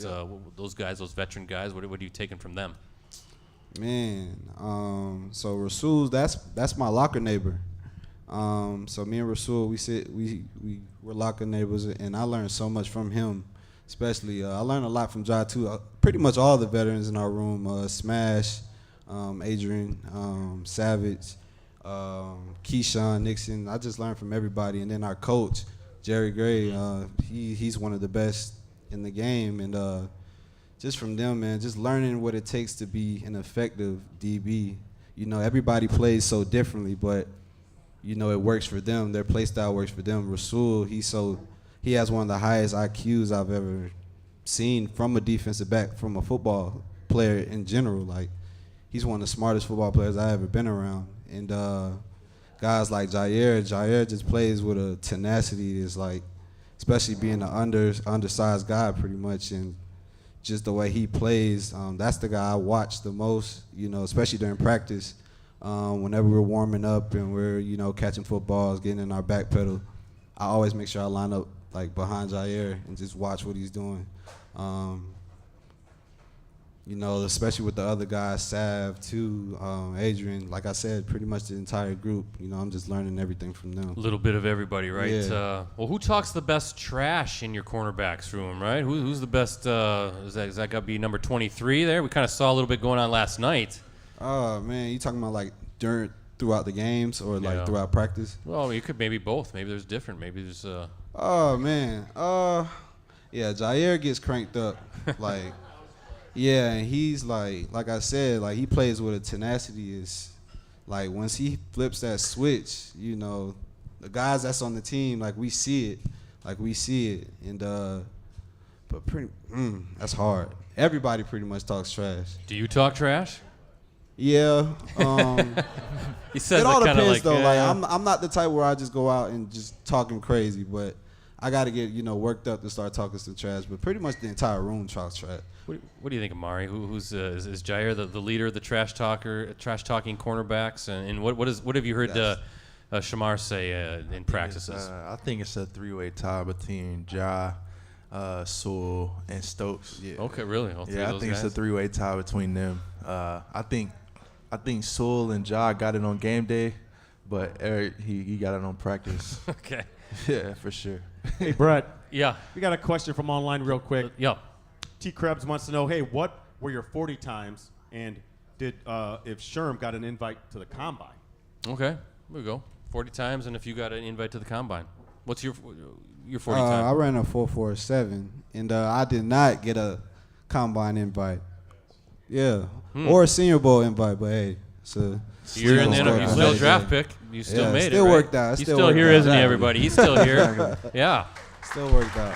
those veteran guys, what are you taking from them? Man, so Rasul, that's my locker neighbor. So me and Rasul, we're locker neighbors, and I learned so much from him. Especially, I learned a lot from Jai too. Pretty much all the veterans in our room, Smash, Adrian, Savage, Keyshawn Nixon. I just learned from everybody, and then our coach Jerry Gray. He's one of the best in the game, and just from them, man, just learning what it takes to be an effective DB. You know, everybody plays so differently, but you know it works for them. Their play style works for them. Rasul, he has one of the highest IQs I've ever seen from a defensive back, from a football player in general. Like, he's one of the smartest football players I've ever been around. And guys like Jair just plays with a tenacity that's like, especially being an undersized guy pretty much, and just the way he plays, that's the guy I watch the most, you know, especially during practice. Whenever we're warming up and we're, you know, catching footballs, getting in our back pedal, I always make sure I line up like behind Jair and just watch what he's doing. You know, especially with the other guys, Sav too, Adrian, like I said, pretty much the entire group. You know, I'm just learning everything from them. A little bit of everybody, right? Yeah. Well, who talks the best trash in your cornerbacks room, right? Who's the best? Is that got to be number 23 there? We kind of saw a little bit going on last night. Oh, man, you talking about like throughout the games or like throughout practice? Well, you could maybe both. Maybe there's different. Maybe there's. Oh, man. Yeah, Jair gets cranked up. Like, yeah, and he's like I said, like he plays with a tenacity. Is like once he flips that switch, you know, the guys that's on the team, like we see it, and but that's hard. Everybody pretty much talks trash. Do you talk trash? Yeah. He says it all kind of depends like, though. yeah. Like I'm not the type where I just go out and just talking crazy, but I got to get, you know, worked up to start talking some trash. But pretty much the entire room talks trash. What do you think, Amari? Is Jair the leader, the trash talking cornerbacks? And what have you heard Shemar say in practices? I think it's a three-way tie between Ja, Sewell, and Stokes. Yeah. Okay, really? All three of I those think guys? it's a three-way tie between them. I think Sewell and Ja got it on game day, but Eric he got it on practice. Okay. Yeah, for sure. Hey, Brett. Yeah. We got a question from online real quick. Yeah. T. Krebs wants to know, hey, what were your 40 times, and did if Sherm got an invite to the combine? Okay, there we go. 40 times, and if you got an invite to the combine, what's your 40 times? I ran a 4.47, and I did not get a combine invite. Yeah, or a Senior Bowl invite, but hey, so you're in the NFL. You're still a draft pick. You still made it. Still right? worked out. He's still here, isn't he, everybody? He's still here. Yeah. Still worked out.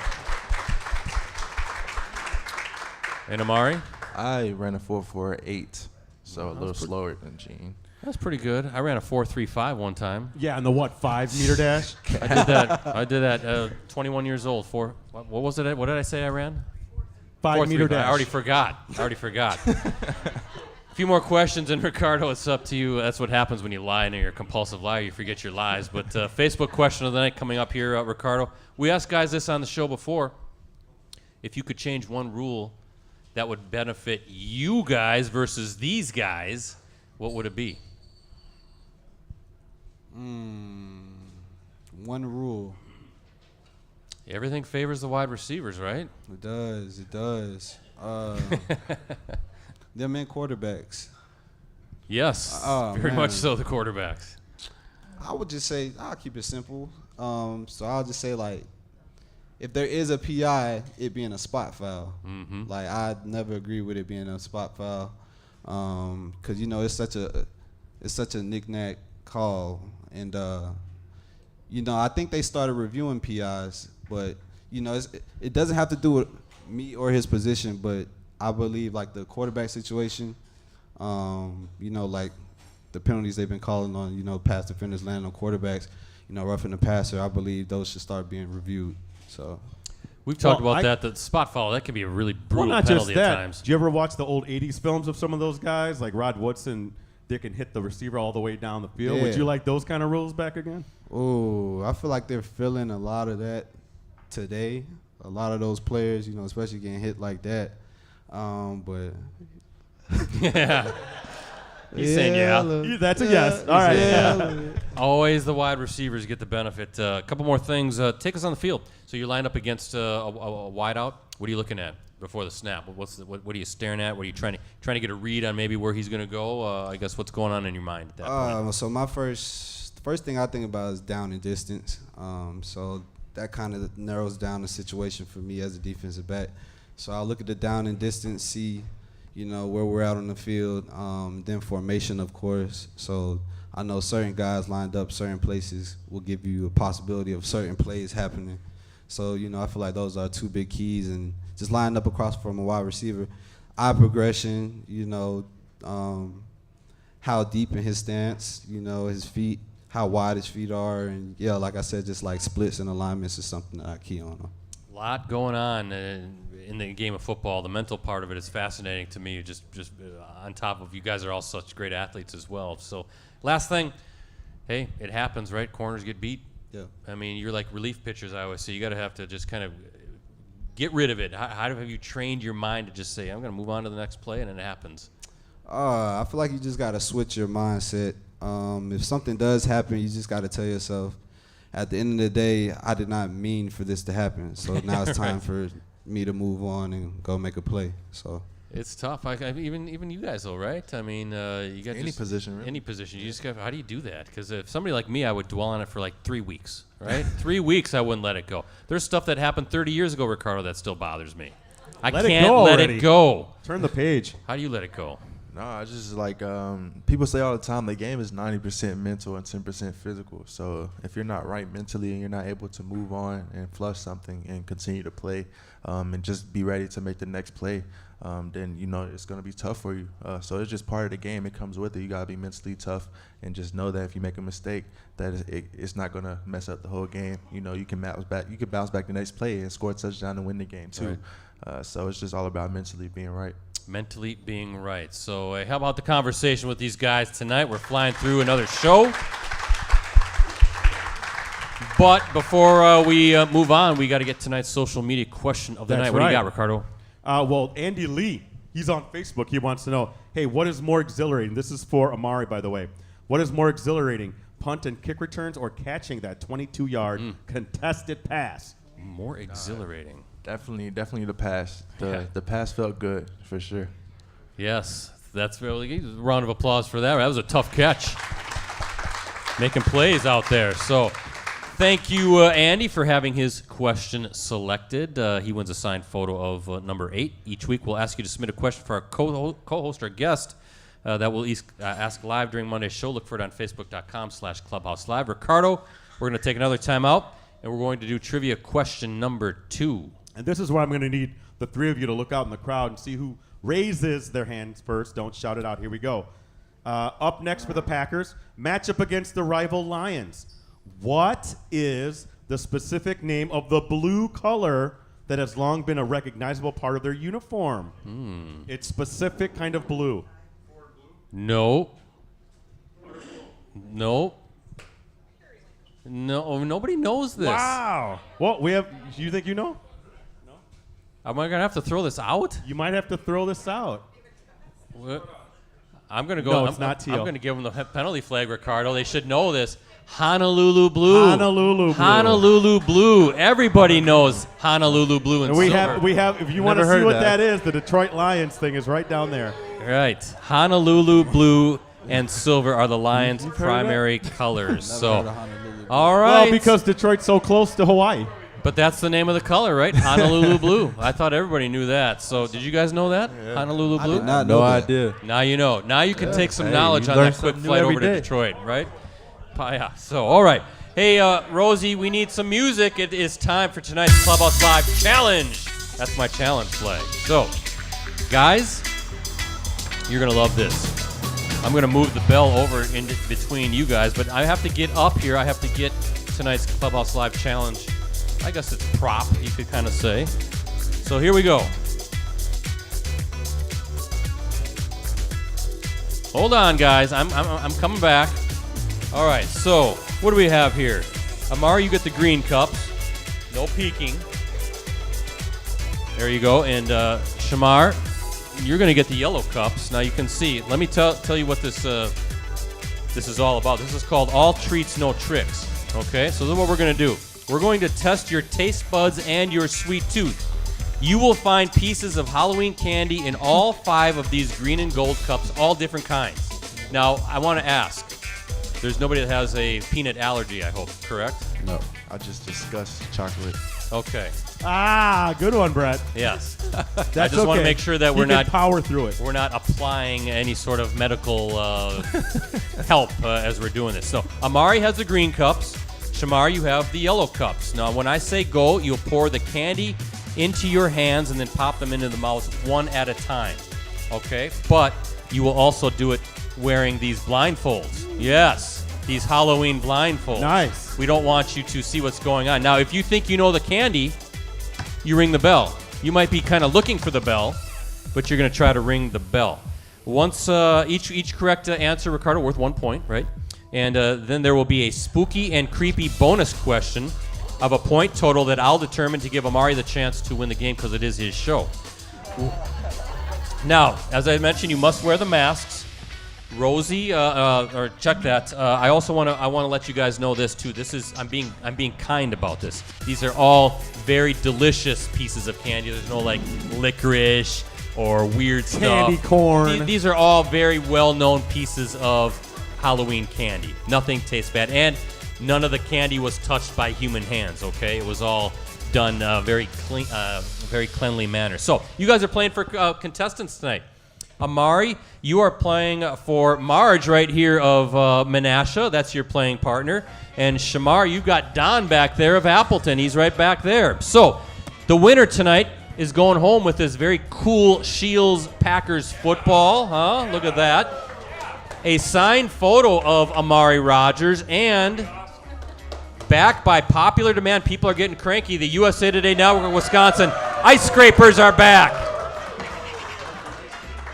And Amari? I ran a 4.48, so a little slower than Gene. That's pretty good. I ran a 4.35 one time. Yeah, and the 5-meter dash? I did that. 21 years old. What was it? What did I say I ran? 5-meter dash. I already forgot. A few more questions, and Ricardo, it's up to you. That's what happens when you lie and you're a compulsive liar. You forget your lies. But Facebook question of the night coming up here, Ricardo. We asked guys this on the show before. If you could change one rule that would benefit you guys versus these guys, what would it be? One rule. Everything favors the wide receivers, right? It does. Them and quarterbacks. Yes, very much so, the quarterbacks. I would just say I'll keep it simple. So I'll just say like, if there is a PI, it being a spot foul. Mm-hmm. Like I never agree with it being a spot foul, because you know it's such a knick-knack call, and you know I think they started reviewing PIs, but you know it doesn't have to do with me or his position, but I believe like the quarterback situation, you know like the penalties they've been calling on, you know, pass defenders landing on quarterbacks, you know, roughing the passer. I believe those should start being reviewed. So we've talked about that. The spot foul, that can be a really brutal not penalty just that. at times. Do you ever watch the old 80s films of some of those guys? Like Rod Woodson, they can hit the receiver all the way down the field. Yeah. Would you like those kind of rules back again? Oh, I feel like they're feeling a lot of that today. A lot of those players, you know, especially getting hit like that. But Yeah. He's saying yeah. That's a yes. All right. Yeah. Always the wide receivers get the benefit. A couple more things. Take us on the field. So you line up against a wideout. What are you looking at before the snap? What are you staring at? What are you trying to get a read on maybe where he's going to go? I guess what's going on in your mind at that point? So my first thing I think about is down and distance. So that kind of narrows down the situation for me as a defensive back. So I'll look at the down and distance, see, you know, where we're out on the field, then formation, of course. So I know certain guys lined up certain places will give you a possibility of certain plays happening. So, you know, I feel like those are two big keys, and just lining up across from a wide receiver. Eye progression, you know, how deep in his stance, you know, his feet, how wide his feet are. And, yeah, like I said, just like splits and alignments is something that I key on. A lot going on in the game of football. The mental part of it is fascinating to me, just on top of you guys are all such great athletes as well. So last thing, hey, it happens, right? Corners get beat. Yeah. I mean, you're like relief pitchers, I always say. You got to have to just kind of get rid of it. How have you trained your mind to just say, I'm going to move on to the next play, and it happens? I feel like you just got to switch your mindset. If something does happen, you just got to tell yourself, at the end of the day, I did not mean for this to happen. So now it's time for me to move on and go make a play. So it's tough. Even you guys, though, right? I mean, you got Any position, really. Any position. You just got. How do you do that? Because if somebody like me, I would dwell on it for like 3 weeks, right? 3 weeks, I wouldn't let it go. There's stuff that happened 30 years ago, Ricardo, that still bothers me. I can't let it go. Turn the page. How do you let it go? No, I just like people say all the time the game is 90% mental and 10% physical. So if you're not right mentally and you're not able to move on and flush something and continue to play and just be ready to make the next play, then you know it's gonna be tough for you. So it's just part of the game. It comes with it. You gotta be mentally tough and just know that if you make a mistake, that it's not gonna mess up the whole game. You know you can bounce back. You can bounce back the next play and score a touchdown and win the game too. Right. So it's just all about mentally being right. Mentally being right. So how about the conversation with these guys tonight? We're flying through another show. But before we move on, we got to get tonight's social media question of the night. What do you got, Ricardo? Well, Andy Lee, he's on Facebook. He wants to know, hey, what is more exhilarating? This is for Amari, by the way. What is more exhilarating, punt and kick returns or catching that 22-yard contested pass? More exhilarating. Definitely the pass. The pass felt good for sure. Yes, that's really good. Round of applause for that. That was a tough catch. Making plays out there. So thank you, Andy, for having his question selected. He wins a signed photo of number 8. Each week we'll ask you to submit a question for our co-host or guest that we'll ask live during Monday's show. Look for it on Facebook.com/Clubhouse Live. Ricardo, we're going to take another time out, and we're going to do trivia question number 2. And this is where I'm going to need the three of you to look out in the crowd and see who raises their hands first. Don't shout it out. Here we go. Up next for the Packers, matchup against the rival Lions. What is the specific name of the blue color that has long been a recognizable part of their uniform? It's specific kind of blue. No. Nobody knows this. Wow. Well, do you think you know? Am I going to have to throw this out? You might have to throw this out. I'm going to go. No, it's not teal. I'm going to give them the penalty flag, Ricardo. They should know this. Honolulu blue. Honolulu blue. Everybody knows Honolulu blue and we silver. have. If you want to see what that is, the Detroit Lions thing is right down there. Right. Honolulu blue and silver are the Lions' You've heard of primary colors. Never heard So, of Honolulu. all right. Well, because Detroit's so close to Hawaii. But that's the name of the color, right? Honolulu blue. I thought everybody knew that. So did you guys know that? Honolulu I blue? did not know No that. idea. Now you know. Now you can take some Hey, knowledge you on learn that quick something new flight every over to day. Detroit, right? Yeah. So, all right. Hey, Rosie, we need some music. It is time for tonight's Clubhouse Live Challenge. That's my challenge flag. So, guys, you're going to love this. I'm going to move the bell over in between you guys, but I have to get up here. I have to get tonight's Clubhouse Live Challenge. I guess it's prop, you could kind of say. So here we go. Hold on, guys. I'm coming back. All right. So what do we have here? Amari, you get the green cups. No peeking. There you go. And Shemar, you're going to get the yellow cups. Now you can see. Let me tell you what this is all about. This is called All Treats, No Tricks. Okay. So this is what we're going to do. We're going to test your taste buds and your sweet tooth. You will find pieces of Halloween candy in all 5 of these green and gold cups, all different kinds. Now, I want to ask, there's nobody that has a peanut allergy, I hope, correct? No. I just discussed chocolate. Okay, Ah, good one, Brett. yes. That's I just want to okay. make sure that You we're can not power through it. applying any sort of medical help as we're doing this. So, Amari has the green cups. Shemar, you have the yellow cups. Now, when I say go, you'll pour the candy into your hands and then pop them into the mouth one at a time. Okay? But you will also do it wearing these blindfolds. Yes, these Halloween blindfolds. Nice. We don't want you to see what's going on. Now, if you think you know the candy, you ring the bell. You might be kind of looking for the bell, but you're going to try to ring the bell. Once each correct answer, Ricardo, worth 1 point, right? And then there will be a spooky and creepy bonus question of a point total that I'll determine to give Amari the chance to win the game because it is his show. Now, as I mentioned, you must wear the masks. Rosie, or check that. I also want to let you guys know this too. This is I'm being kind about this. These are all very delicious pieces of candy. There's no like licorice or weird stuff. Candy corn. These are all very well-known pieces of Halloween candy. Nothing tastes bad, and none of the candy was touched by human hands. Okay, it was all done very clean, very cleanly manner. So you guys are playing for contestants tonight. Amari, you are playing for Marge right here of Menasha. That's your playing partner. And Shemar, you've got Don back there of Appleton. He's right back there. So the winner tonight is going home with this very cool Shields Packers football. Huh? Look at that. A signed photo of Amari Rodgers, and back by popular demand, people are getting cranky. The USA Today Network of Wisconsin ice scrapers are back.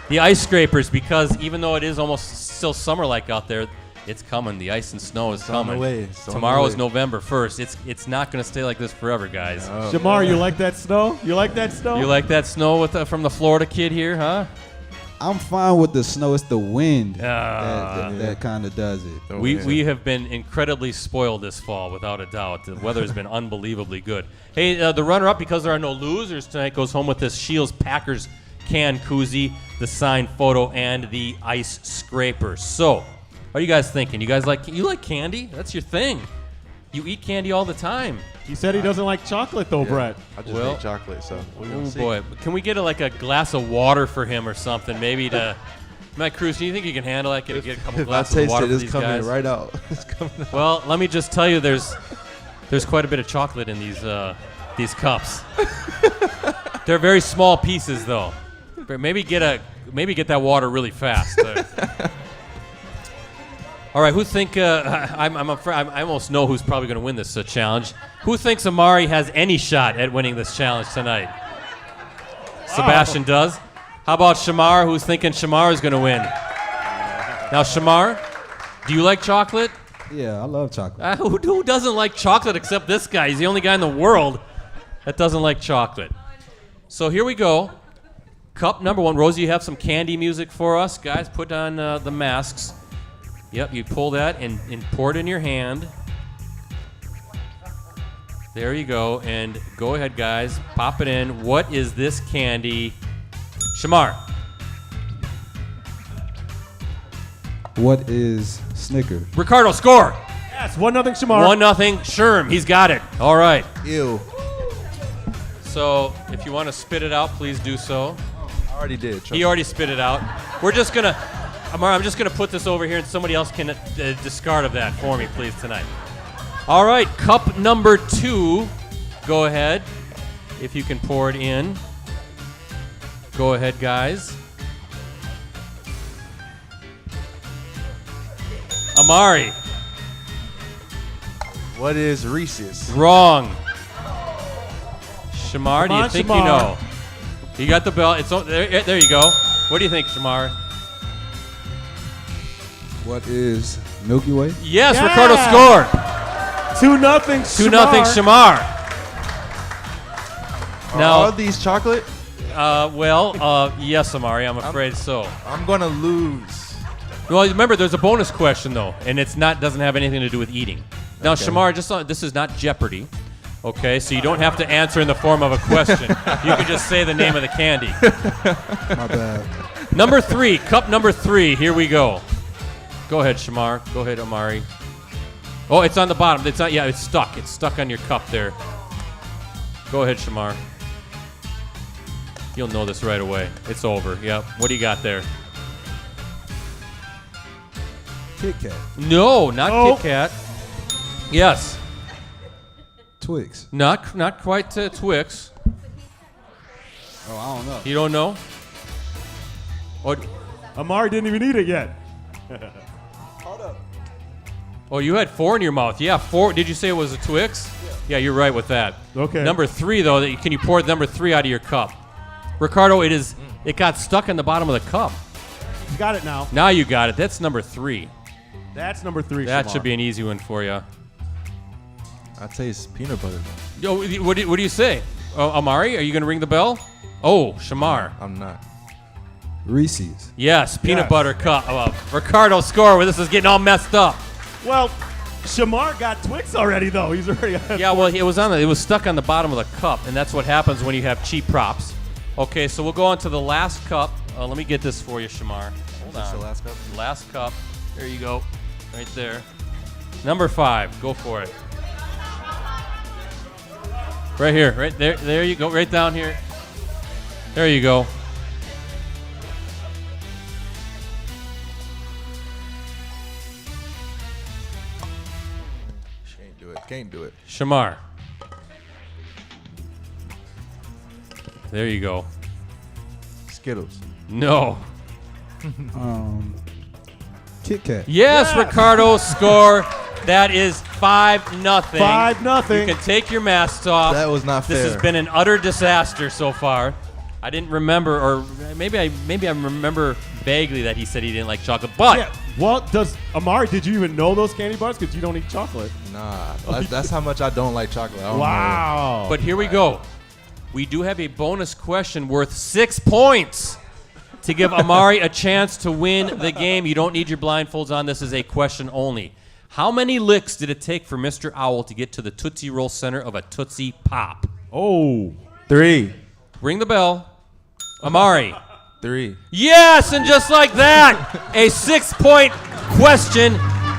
The ice scrapers, because even though it is almost still summer-like out there, it's coming. The ice and snow is coming. Tomorrow is November 1st. It's not going to stay like this forever, guys. Oh. Shemar, you like that snow? You like that snow? You like that snow from the Florida kid here, huh? I'm fine with the snow. It's the wind Ah. that kind of does it. Oh, We have been incredibly spoiled this fall, without a doubt. The weather has been unbelievably good. Hey, the runner-up, because there are no losers tonight, goes home with this Shields Packers can koozie, the signed photo, and the ice scraper. So, what are you guys thinking? You like candy? That's your thing. You eat candy all the time. He said he doesn't like chocolate, though, Brett. I just Well- hate chocolate, so we're gonna Oh see. boy, can we get a glass of water for him or something? Maybe to. Matt Cruz, do you think you can handle that? Get a couple If I glasses of taste water it, for it's these coming guys? right out. It's coming out. Well, let me just tell you, there's quite a bit of chocolate in these cups. They're very small pieces, though. Maybe get that water really fast. All right, who think I'm afraid I almost know who's probably going to win this challenge. Who thinks Amari has any shot at winning this challenge tonight? Sebastian does. How about Shemar? Who's thinking Shemar is going to win? Now, Shemar, do you like chocolate? Yeah, I love chocolate. Who doesn't like chocolate except this guy? He's the only guy in the world that doesn't like chocolate. So here we go. Cup number 1. Rosie, you have some candy music for us. Guys, put on the masks. Yep, you pull that and pour it in your hand. There you go. And go ahead, guys. Pop it in. What is this candy? Shemar. What is Snicker? Ricardo, score. Yes, 1-0 Shemar. 1-0 Sherm. He's got it. All right. Ew. So if you want to spit it out, please do so. I already did. Trust He me. already spit it out. We're just going to, Amari, I'm just going to put this over here and somebody else can discard of that for me, please, tonight. All right, cup number 2. Go ahead. If you can pour it in. Go ahead, guys. Amari. What is Reese's? Wrong. Shemar, do you on, think Shemar. you know? You got the bell. It's there you go. What do you think, Shemar? What is Milky Way? Yes, Yeah. Ricardo scored. 2-0 2-0 Shemar. Are Now, all these chocolate? yes, Amari, I'm afraid so. I'm gonna lose. Well, remember, there's a bonus question though, and doesn't have anything to do with eating. Now, Okay. Shemar, this is not Jeopardy, okay? So you don't have to answer in the form of a question. You can just say the name of the candy. My bad. Number 3, cup number 3. Here we go. Go ahead, Shemar. Go ahead, Amari. Oh, it's on the bottom. It's not. Yeah, it's stuck. It's stuck on your cup there. Go ahead, Shemar. You'll know this right away. It's over. Yep. What do you got there? Kit Kat. No, not Oh. Kit Kat. Yes. Twix. Not quite Twix. Oh, I don't know. You don't know? Or, Amari didn't even eat it yet. oh, you had 4 in your mouth. Yeah, 4. Did you say it was a Twix? Yeah, you're right with that. Okay. Number 3, though, can you pour number 3 out of your cup? Ricardo, it got stuck in the bottom of the cup. You got it now. Now you got it. That's number 3. That's number 3. That Shemar. should be an easy one for you. I taste peanut butter. Yo, what do you say? Amari, are you going to ring the bell? Oh, Shemar. I'm not. Reese's. Yes, peanut Yes. butter cup. Ricardo score where this is getting all messed up. Well, Shemar got Twix already, though. He's already got Yeah, well, it was stuck on the bottom of the cup, and that's what happens when you have cheap props. Okay, so we'll go on to the last cup. Let me get this for you, Shemar. Hold That's on. the last cup. Last cup. There you go. Right there. Number 5. Go for it. Right here. Right there. There you go. Right down here. There you go. Can't do it. Can't do it. Shemar. There you go. Skittles. No. Kit Kat. Yes, Yes. Ricardo score. That is 5-0. 5-0. You can take your masks off. That was not This fair. has been an utter disaster so far. I didn't remember, or maybe I remember vaguely that he said he didn't like chocolate. But Yeah. Well, Amari, did you even know those candy bars? Because you don't eat chocolate. Nah. That's how much I don't like chocolate. I don't know. Wow. but here we go. We do have a bonus question worth 6 points to give Amari a chance to win the game. You don't need your blindfolds on. This is a question only. How many licks did it take for Mr. Owl to get to the Tootsie Roll center of a Tootsie Pop? Oh. 3. Ring the bell. Amari. 3. Yes, and just like that, a 6-point question.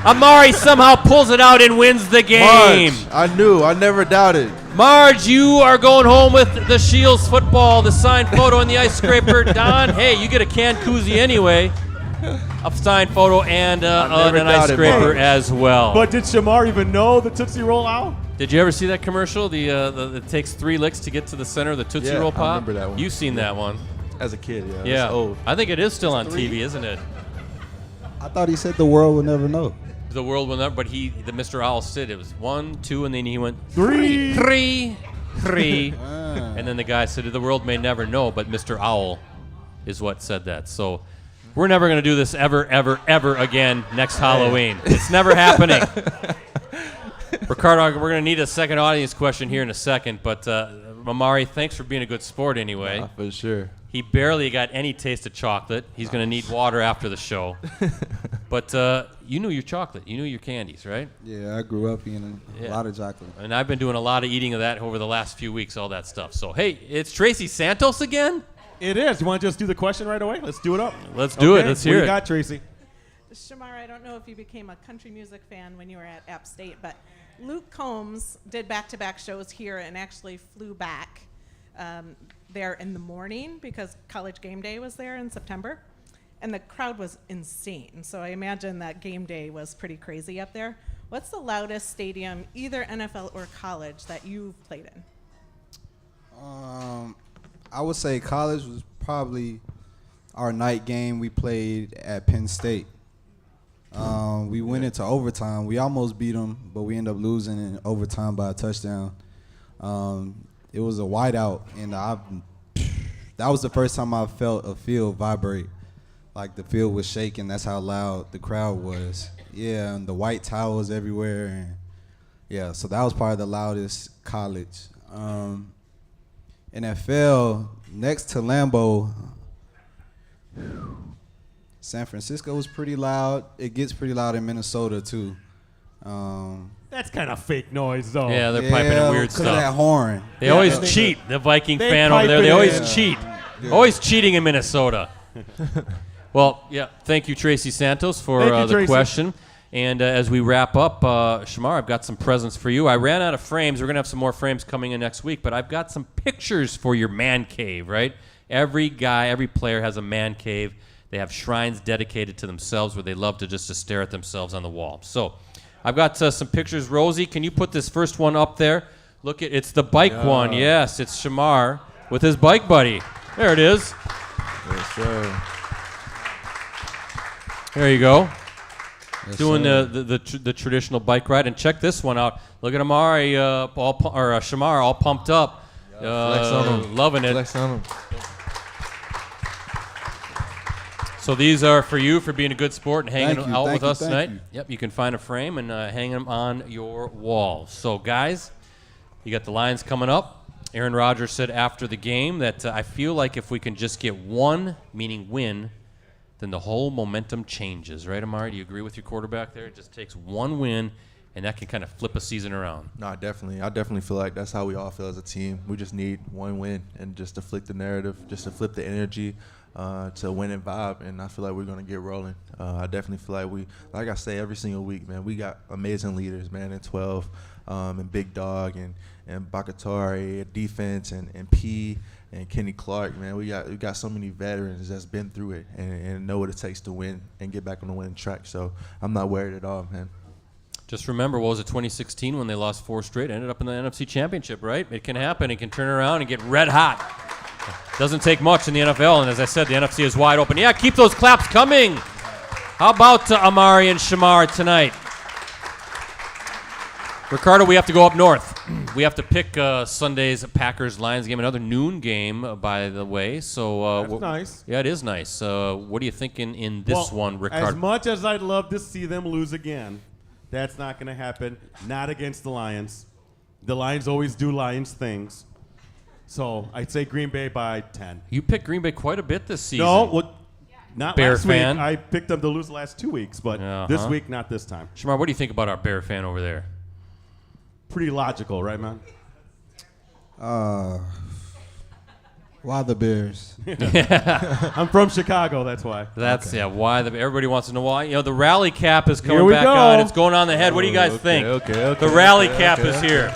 Amari somehow pulls it out and wins the game. Marge, I knew. I never doubted. Marge, you are going home with the Shields football, the signed photo, and the ice scraper. Don, hey, you get a canned koozie anyway. A signed photo and never an ice doubted scraper Marge. as well. But did Shemar even know the Tootsie Roll Owl? Did you ever see that commercial? It takes 3 licks to get to the center of the Tootsie Yeah, Roll I Pop? remember that one. You've seen that one. As a kid, yeah. Yeah. That's old. I think it is still on TV, isn't it? I thought he said the world would never know. The world will never, but the Mr. Owl said it was 1, 2, and then he went 3. 3, 3. And then the guy said, the world may never know, but Mr. Owl is what said that. So we're never going to do this ever, ever, ever again next Halloween. It's never happening. Ricardo, we're going to need a second audience question here in a second, but Amari, thanks for being a good sport anyway. For sure. He barely got any taste of chocolate. He's going to need water after the show. But you knew your chocolate. You knew your candies, right? Yeah, I grew up eating a lot of chocolate. And I've been doing a lot of eating of that over the last few weeks, all that stuff. So, hey, it's Tracy Santos again? It is. You want to just do the question right away? Let's do it up. Let's do it. Okay, Let's what hear you it. got, Tracy? Shemar, I don't know if you became a country music fan when you were at App State, but Luke Combs did back-to-back shows here and actually flew back there in the morning because College Game Day was there in September, and the crowd was insane. So I imagine that game day was pretty crazy up there. What's the loudest stadium, either NFL or college, that you've played in? I would say college was probably our night game we played at Penn State. We went into overtime. We almost beat them, but we ended up losing in overtime by a touchdown. It was a whiteout, and that was the first time I felt a field vibrate. Like the field was shaking. That's how loud the crowd was. Yeah, and the white towels everywhere. And yeah, so that was probably the loudest college. NFL, next to Lambeau, San Francisco was pretty loud. It gets pretty loud in Minnesota, too. That's kind of fake noise, though. Yeah, they're piping in weird stuff. Because of that horn. They always cheat, the Viking fan over there. They always cheat. Yeah. Always cheating in Minnesota. Well, yeah, thank you, Tracy Santos, for Thank you, the Tracy. question. And as we wrap up, Shemar, I've got some presents for you. I ran out of frames. We're going to have some more frames coming in next week, but I've got some pictures for your man cave, right? Every guy, every player has a man cave. They have shrines dedicated to themselves where they love to just to stare at themselves on the wall. So I've got some pictures. Rosie, can you put this first one up there? Look, it's the bike one. Yes, it's Shemar with his bike buddy. There it is. Yes, sir. There you go. Yes, Doing sir. the traditional bike ride. And check this one out. Look at Amari, Shemar all pumped up. Flex on him. Loving it. Flex on him. So these are for you for being a good sport and hanging Thank you, out thank with you, us thank tonight. you. Yep, you can find a frame and hang them on your wall. So guys, you got the Lions coming up. Aaron Rodgers said after the game that I feel like if we can just get one, meaning win, then the whole momentum changes. Right, Amari? Do you agree with your quarterback there? It just takes one win, and that can kind of flip a season around. No, definitely. I definitely feel like that's how we all feel as a team. We just need one win and just to flip the narrative, just to flip the energy, to win and vibe, and I feel like we're going to get rolling. I definitely feel like like I say every single week, man, we got amazing leaders, man, in 12, and Big Dog and Bakatari, defense, and P, and Kenny Clark, man. We got so many veterans that's been through it and know what it takes to win and get back on the winning track. So I'm not worried at all, man. Just remember, what was it, 2016 when they lost 4 straight, ended up in the NFC Championship, right? It can happen. It can turn around and get red hot. Doesn't take much in the NFL, and as I said, the NFC is wide open. Yeah, keep those claps coming. How about Amari and Shemar tonight? Ricardo, we have to go up north. We have to pick Sunday's Packers-Lions game, another noon game, by the way. So That's nice. Yeah, it is nice. What are you thinking in this one, Ricardo? As much as I'd love to see them lose again, that's not going to happen. Not against the Lions. The Lions always do Lions things. So I'd say Green Bay by 10. You picked Green Bay quite a bit this season. No, not Bear last fan. week. I picked them to lose the last 2 weeks, but this week, not this time. Shemar, what do you think about our Bear fan over there? Pretty logical, right, man? Why the Bears? I'm from Chicago, that's why. That's why everybody wants to know why. You know, the rally cap is Here coming we back go. on. It's going on the head. What do you guys think? The rally cap is here.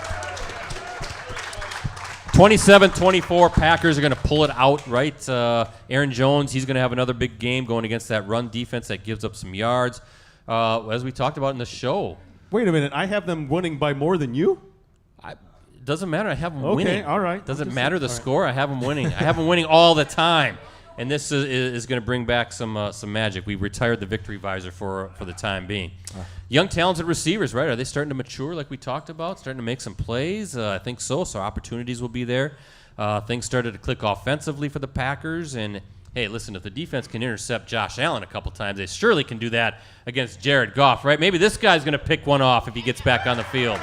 27-24, Packers are going to pull it out, right? Aaron Jones, he's going to have another big game going against that run defense that gives up some yards. As we talked about in the show. Wait a minute, I have them winning by more than you? It doesn't matter. I have them Okay, winning. all right. Doesn't Just- matter the all right. score. I have them winning. I have them winning all the time. And this is going to bring back some magic. We retired the victory visor for the time being. Young, talented receivers, right? Are they starting to mature like we talked about? Starting to make some plays? I think so. So opportunities will be there. Things started to click offensively for the Packers. And, hey, listen, if the defense can intercept Josh Allen a couple times, they surely can do that against Jared Goff, right? Maybe this guy's going to pick one off if he gets back on the field.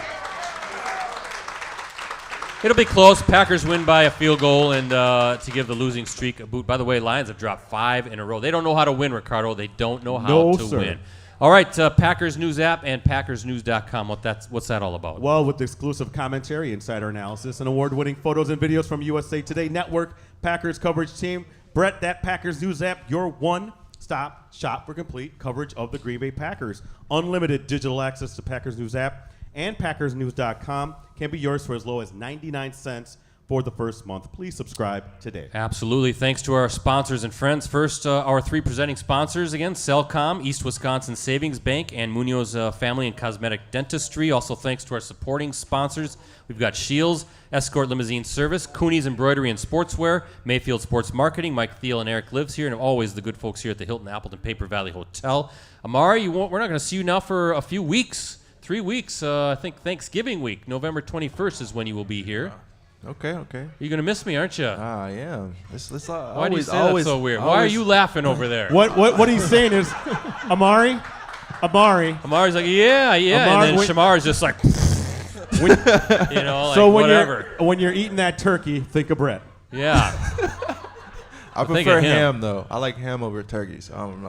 It'll be close. Packers win by a field goal and to give the losing streak a boot. By the way, Lions have dropped 5 in a row. They don't know how to win, Ricardo. They don't know how to win. All right, Packers News app and PackersNews.com. What's that all about? Well, with exclusive commentary, insider analysis, and award-winning photos and videos from USA Today Network, Packers coverage team. Brett, that Packers News app, your one-stop one-stop shop for complete coverage of the Green Bay Packers. Unlimited digital access to Packers News app and PackersNews.com can be yours for as low as 99 cents for the first month. Please subscribe today. Absolutely. Thanks to our sponsors and friends. First, our three presenting sponsors again, Cellcom, East Wisconsin Savings Bank, and Munoz Family and Cosmetic Dentistry. Also thanks to our supporting sponsors. We've got Shields, Escort Limousine Service, Cooney's Embroidery and Sportswear, Mayfield Sports Marketing, Mike Thiel and Eric Lives here, and always the good folks here at the Hilton Appleton Paper Valley Hotel. Amari, we're not going to see you now for a few weeks, 3 weeks. I think Thanksgiving week, November 21st is when you will be here. Okay. You're going to miss me, aren't you? I am. Why do you say that so weird? Why are you laughing over there? What he's saying is, Amari's like, yeah, and then Shemar's just like, whatever. When you're eating that turkey, think of Brett. Yeah. I prefer ham, though. I like ham over turkey, so I'm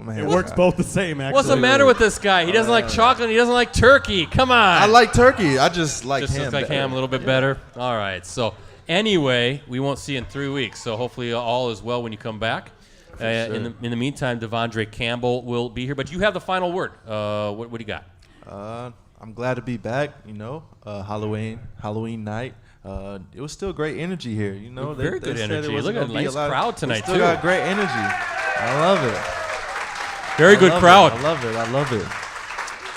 a ham. It works guy. both the same, actually. What's the matter with this guy? He doesn't like chocolate. He doesn't like turkey. Come on. I like turkey. I just like just ham. Just like better. ham a little bit better. All right. So anyway, we won't see you in 3 weeks. So hopefully all is well when you come back. Sure. In the meantime, Devondre Campbell will be here. But you have the final word. What do you got? I'm glad to be back. Halloween night. It was still great energy here. Very good said energy. it wasn't Look at a gonna be nice lot crowd tonight, still too. Got great energy. I love it. Very good crowd. I love it.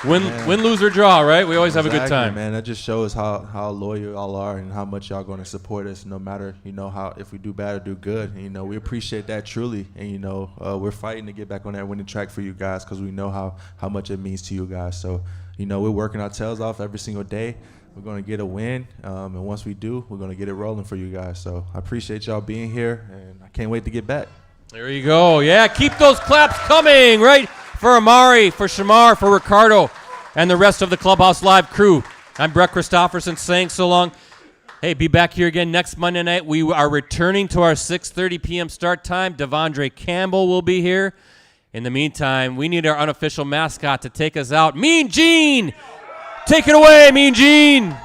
Win, lose, or draw, right? We always have a good time. Man, that just shows how loyal y'all are and how much y'all going to support us, no matter how if we do bad or do good. And, we appreciate that truly, and we're fighting to get back on that winning track for you guys because we know how much it means to you guys. So we're working our tails off every single day. We're going to get a win, and once we do, we're going to get it rolling for you guys. So I appreciate y'all being here, and I can't wait to get back. There you go. Yeah, keep those claps coming, right? For Amari, for Shemar, for Ricardo, and the rest of the Clubhouse Live crew. I'm Brett Christopherson saying so long. Hey, be back here again next Monday night. We are returning to our 6:30 p.m. start time. Devondre Campbell will be here. In the meantime, we need our unofficial mascot to take us out. Mean Gene! Take it away, Mean Gene!